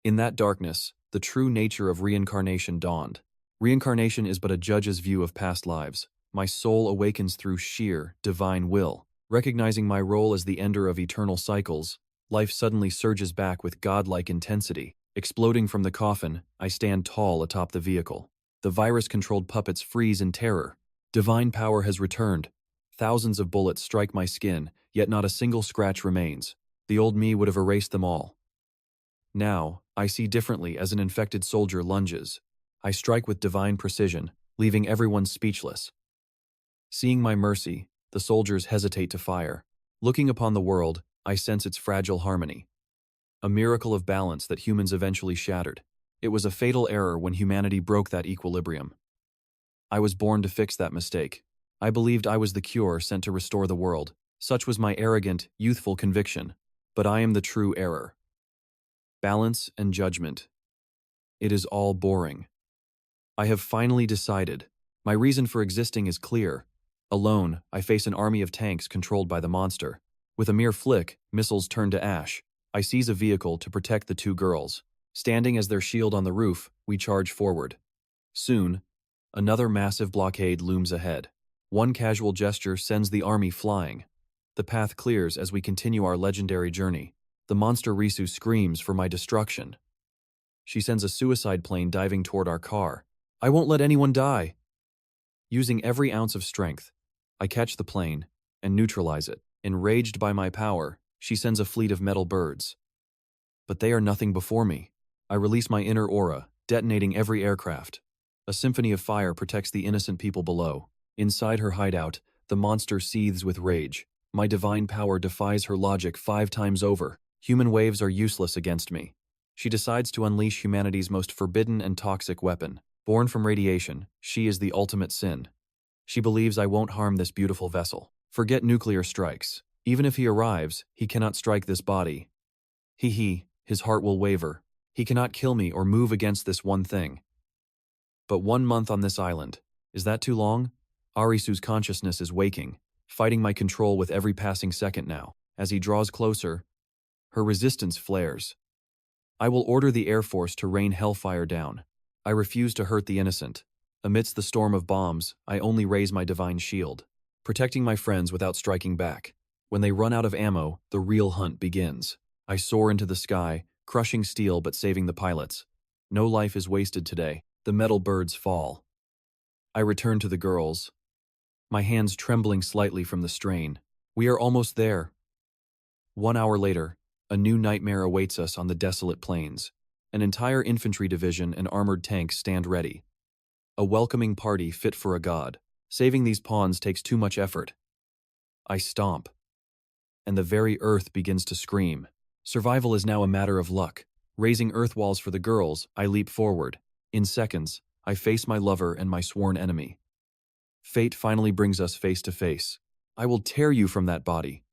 In that darkness, the true nature of reincarnation dawned. Reincarnation is but a judge's view of past lives. My soul awakens through sheer, divine will. Recognizing my role as the ender of eternal cycles, life suddenly surges back with godlike intensity. Exploding from the coffin, I stand tall atop the vehicle. The virus-controlled puppets freeze in terror. Divine power has returned. Thousands of bullets strike my skin, yet not a single scratch remains. The old me would have erased them all. Now, I see differently as an infected soldier lunges. I strike with divine precision, leaving everyone speechless. Seeing my mercy, the soldiers hesitate to fire. Looking upon the world, I sense its fragile harmony. A miracle of balance that humans eventually shattered. It was a fatal error when humanity broke that equilibrium. I was born to fix that mistake. I believed I was the cure sent to restore the world. Such was my arrogant, youthful conviction. But I am the true error. Balance and judgment. It is all boring. I have finally decided. My reason for existing is clear. Alone, I face an army of tanks controlled by the monster. With a mere flick, missiles turn to ash. I seize a vehicle to protect the 2 girls. Standing as their shield on the roof, we charge forward. Soon, another massive blockade looms ahead. One casual gesture sends the army flying. The path clears as we continue our legendary journey. The monster Risu screams for my destruction. She sends a suicide plane diving toward our car. I won't let anyone die. Using every ounce of strength, I catch the plane and neutralize it. Enraged by my power, she sends a fleet of metal birds. But they are nothing before me. I release my inner aura, detonating every aircraft. A symphony of fire protects the innocent people below. Inside her hideout, the monster seethes with rage. My divine power defies her logic 5 times over. Human waves are useless against me. She decides to unleash humanity's most forbidden and toxic weapon. Born from radiation, she is the ultimate sin. She believes I won't harm this beautiful vessel. Forget nuclear strikes. Even if he arrives, he cannot strike this body. His heart will waver. He cannot kill me or move against this one thing. But 1 month on this island, is that too long? Arisu's consciousness is waking, fighting my control with every passing second now. As he draws closer, her resistance flares. I will order the Air Force to rain hellfire down. I refuse to hurt the innocent. Amidst the storm of bombs, I only raise my divine shield, protecting my friends without striking back. When they run out of ammo, the real hunt begins. I soar into the sky, crushing steel but saving the pilots. No life is wasted today. The metal birds fall. I return to the girls, my hands trembling slightly from the strain. We are almost there. 1 hour later, a new nightmare awaits us on the desolate plains. An entire infantry division and armored tanks stand ready. A welcoming party fit for a god. Saving these pawns takes too much effort. I stomp, and the very earth begins to scream. Survival is now a matter of luck. Raising earth walls for the girls, I leap forward. In seconds, I face my lover and my sworn enemy. Fate finally brings us face to face. I will tear you from that body.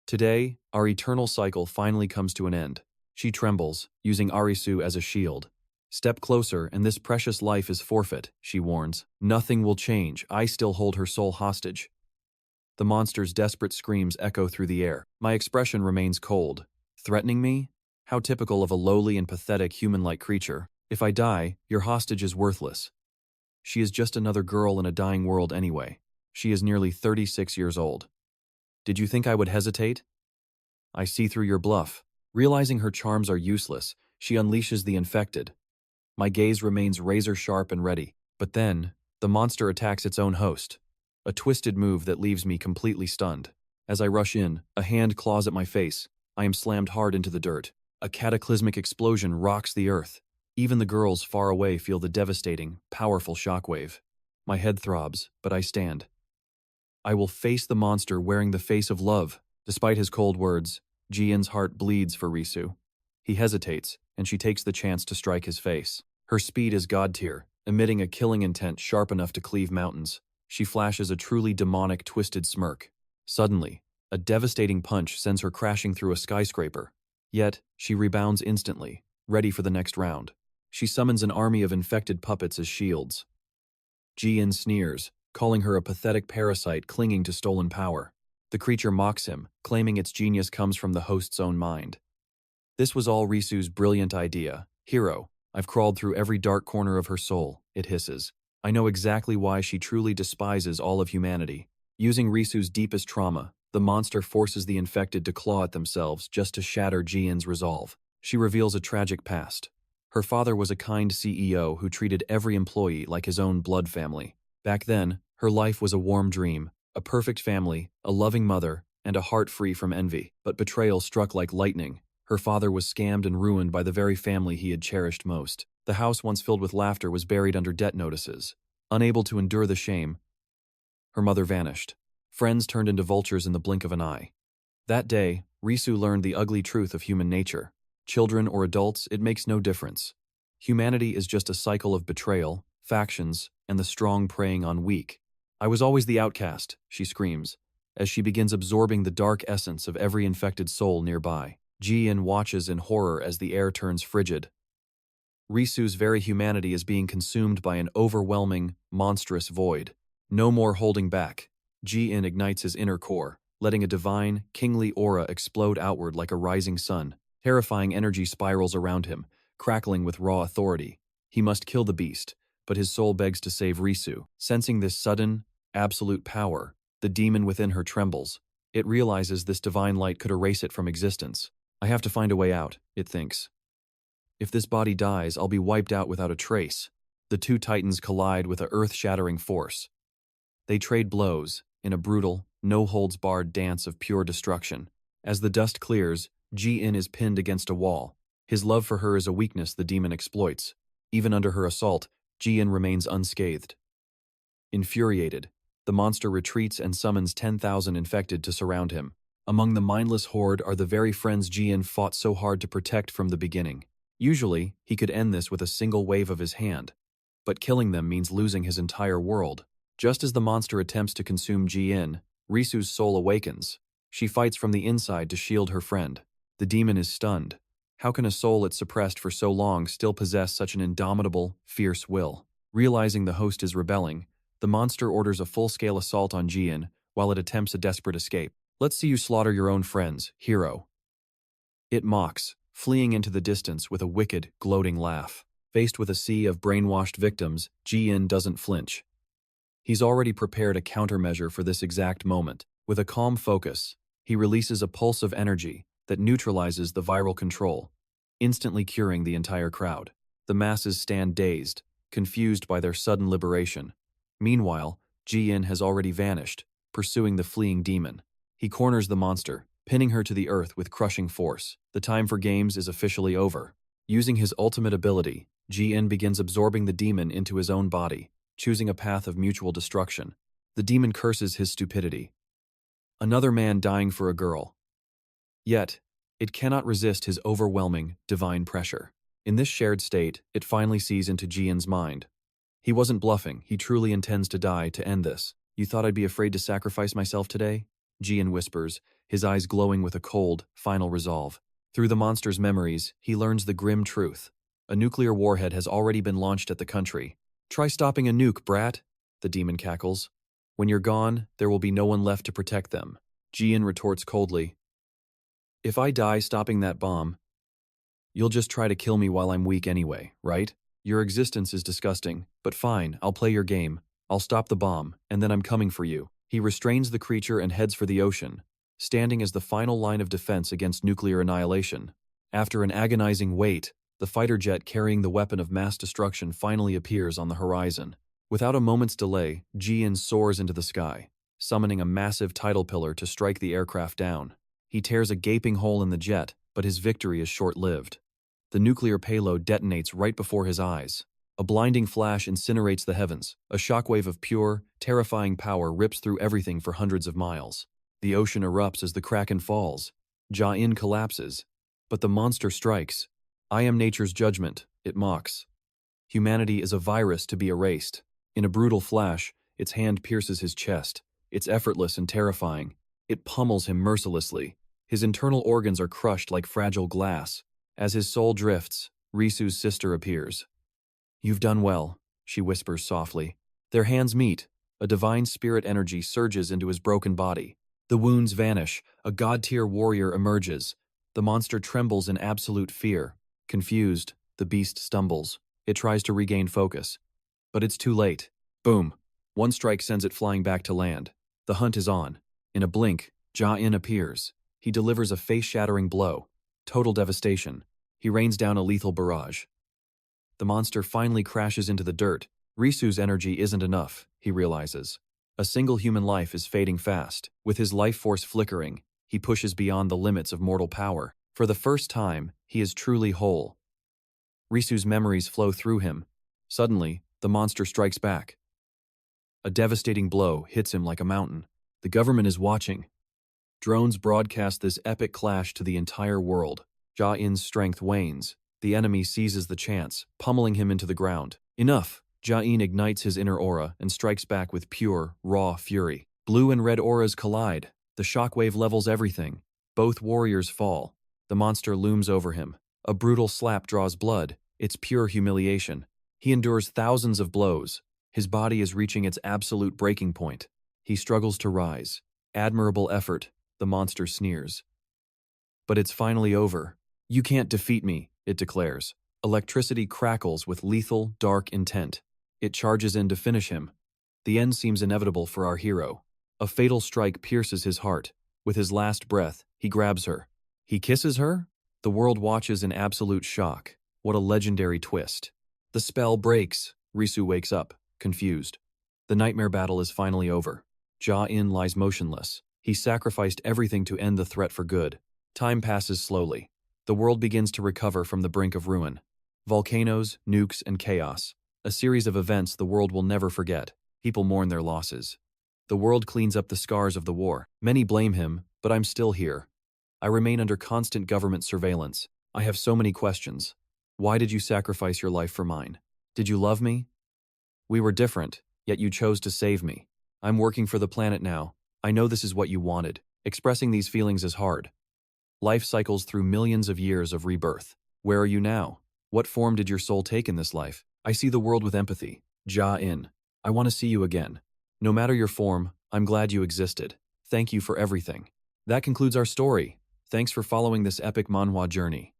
Today, our eternal cycle finally comes to an end. She trembles, using Arisu as a shield. Step closer and this precious life is forfeit, she warns. Nothing will change. I still hold her soul hostage. The monster's desperate screams echo through the air. My expression remains cold. Threatening me? How typical of a lowly and pathetic human-like creature. If I die, your hostage is worthless. She is just another girl in a dying world anyway. She is nearly 36 years old. Did you think I would hesitate? I see through your bluff. Realizing her charms are useless, she unleashes the infected. My gaze remains razor-sharp and ready. But then, the monster attacks its own host. A twisted move that leaves me completely stunned. As I rush in, a hand claws at my face. I am slammed hard into the dirt. A cataclysmic explosion rocks the earth. Even the girls far away feel the devastating, powerful shockwave. My head throbs, but I stand. I will face the monster wearing the face of love. Despite his cold words, Jian's heart bleeds for Risu. He hesitates, and she takes the chance to strike his face. Her speed is god-tier, emitting a killing intent sharp enough to cleave mountains. She flashes a truly demonic, twisted smirk. Suddenly, a devastating punch sends her crashing through a skyscraper. Yet, she rebounds instantly, ready for the next round. She summons an army of infected puppets as shields. Jian sneers, calling her a pathetic parasite clinging to stolen power. The creature mocks him, claiming its genius comes from the host's own mind. This was all Risu's brilliant idea. Hero, I've crawled through every dark corner of her soul, it hisses. I know exactly why she truly despises all of humanity. Using Risu's deepest trauma, the monster forces the infected to claw at themselves just to shatter Jian's resolve. She reveals a tragic past. Her father was a kind CEO who treated every employee like his own blood family. Back then, her life was a warm dream, a perfect family, a loving mother, and a heart free from envy. But betrayal struck like lightning. Her father was scammed and ruined by the very family he had cherished most. The house once filled with laughter was buried under debt notices. Unable to endure the shame, her mother vanished. Friends turned into vultures in the blink of an eye. That day, Risu learned the ugly truth of human nature. Children or adults, it makes no difference. Humanity is just a cycle of betrayal, factions, and the strong preying on weak. I was always the outcast, she screams, as she begins absorbing the dark essence of every infected soul nearby. Jian watches in horror as the air turns frigid. Risu's very humanity is being consumed by an overwhelming, monstrous void. No more holding back. Jian ignites his inner core, letting a divine, kingly aura explode outward like a rising sun. Terrifying energy spirals around him, crackling with raw authority. He must kill the beast, but his soul begs to save Risu. Sensing this sudden, absolute power. The demon within her trembles. It realizes this divine light could erase it from existence. I have to find a way out, it thinks. If this body dies, I'll be wiped out without a trace. The two titans collide with a earth-shattering force. They trade blows in a brutal, no-holds-barred dance of pure destruction. As the dust clears, Ji-in is pinned against a wall. His love for her is a weakness the demon exploits. Even under her assault, Ji-in remains unscathed. Infuriated, the monster retreats and summons 10,000 infected to surround him. Among the mindless horde are the very friends Ji-in fought so hard to protect from the beginning. Usually, he could end this with a single wave of his hand. But killing them means losing his entire world. Just as the monster attempts to consume Ji-in, Risu's soul awakens. She fights from the inside to shield her friend. The demon is stunned. How can a soul it suppressed for so long still possess such an indomitable, fierce will? Realizing the host is rebelling, the monster orders a full-scale assault on Ji-in while it attempts a desperate escape. Let's see you slaughter your own friends, hero. It mocks, fleeing into the distance with a wicked, gloating laugh. Faced with a sea of brainwashed victims, Ji-in doesn't flinch. He's already prepared a countermeasure for this exact moment. With a calm focus, he releases a pulse of energy that neutralizes the viral control, instantly curing the entire crowd. The masses stand dazed, confused by their sudden liberation. Meanwhile, Ji-in has already vanished, pursuing the fleeing demon. He corners the monster, pinning her to the earth with crushing force. The time for games is officially over. Using his ultimate ability, Ji-in begins absorbing the demon into his own body, choosing a path of mutual destruction. The demon curses his stupidity. Another man dying for a girl. Yet, it cannot resist his overwhelming, divine pressure. In this shared state, it finally sees into Ji-in's mind. He wasn't bluffing, he truly intends to die to end this. You thought I'd be afraid to sacrifice myself today? Ji-in whispers, his eyes glowing with a cold, final resolve. Through the monster's memories, he learns the grim truth. A nuclear warhead has already been launched at the country. Try stopping a nuke, brat, the demon cackles. When you're gone, there will be no one left to protect them. Ji-in retorts coldly. If I die stopping that bomb, you'll just try to kill me while I'm weak anyway, right? Your existence is disgusting, but fine, I'll play your game. I'll stop the bomb, and then I'm coming for you. He restrains the creature and heads for the ocean, standing as the final line of defense against nuclear annihilation. After an agonizing wait, the fighter jet carrying the weapon of mass destruction finally appears on the horizon. Without a moment's delay, Ji-in soars into the sky, summoning a massive tidal pillar to strike the aircraft down. He tears a gaping hole in the jet, but his victory is short-lived. The nuclear payload detonates right before his eyes. A blinding flash incinerates the heavens. A shockwave of pure, terrifying power rips through everything for hundreds of miles. The ocean erupts as the kraken falls. Ji-in collapses. But the monster strikes. I am nature's judgment, it mocks. Humanity is a virus to be erased. In a brutal flash, its hand pierces his chest. It's effortless and terrifying. It pummels him mercilessly. His internal organs are crushed like fragile glass. As his soul drifts, Risu's sister appears. You've done well, she whispers softly. Their hands meet. A divine spirit energy surges into his broken body. The wounds vanish. A god-tier warrior emerges. The monster trembles in absolute fear. Confused, the beast stumbles. It tries to regain focus. But it's too late. Boom. One strike sends it flying back to land. The hunt is on. In a blink, Ji-in appears. He delivers a face-shattering blow. Total devastation. He rains down a lethal barrage. The monster finally crashes into the dirt. Risu's energy isn't enough, he realizes. A single human life is fading fast. With his life force flickering, he pushes beyond the limits of mortal power. For the first time, he is truly whole. Risu's memories flow through him. Suddenly, the monster strikes back. A devastating blow hits him like a mountain. The government is watching. Drones broadcast this epic clash to the entire world. Ji-in's strength wanes. The enemy seizes the chance, pummeling him into the ground. Enough! Ji-in ignites his inner aura and strikes back with pure, raw fury. Blue and red auras collide. The shockwave levels everything. Both warriors fall. The monster looms over him. A brutal slap draws blood. It's pure humiliation. He endures thousands of blows. His body is reaching its absolute breaking point. He struggles to rise. Admirable effort, the monster sneers. But it's finally over. You can't defeat me, it declares. Electricity crackles with lethal, dark intent. It charges in to finish him. The end seems inevitable for our hero. A fatal strike pierces his heart. With his last breath, he grabs her. He kisses her? The world watches in absolute shock. What a legendary twist. The spell breaks. Risu wakes up, confused. The nightmare battle is finally over. Ja-in lies motionless. He sacrificed everything to end the threat for good. Time passes slowly. The world begins to recover from the brink of ruin. Volcanoes, nukes, and chaos. A series of events the world will never forget. People mourn their losses. The world cleans up the scars of the war. Many blame him, but I'm still here. I remain under constant government surveillance. I have so many questions. Why did you sacrifice your life for mine? Did you love me? We were different, yet you chose to save me. I'm working for the planet now. I know this is what you wanted. Expressing these feelings is hard. Life cycles through millions of years of rebirth. Where are you now? What form did your soul take in this life? I see the world with empathy. Ja-in. I want to see you again. No matter your form, I'm glad you existed. Thank you for everything. That concludes our story. Thanks for following this epic manhwa journey.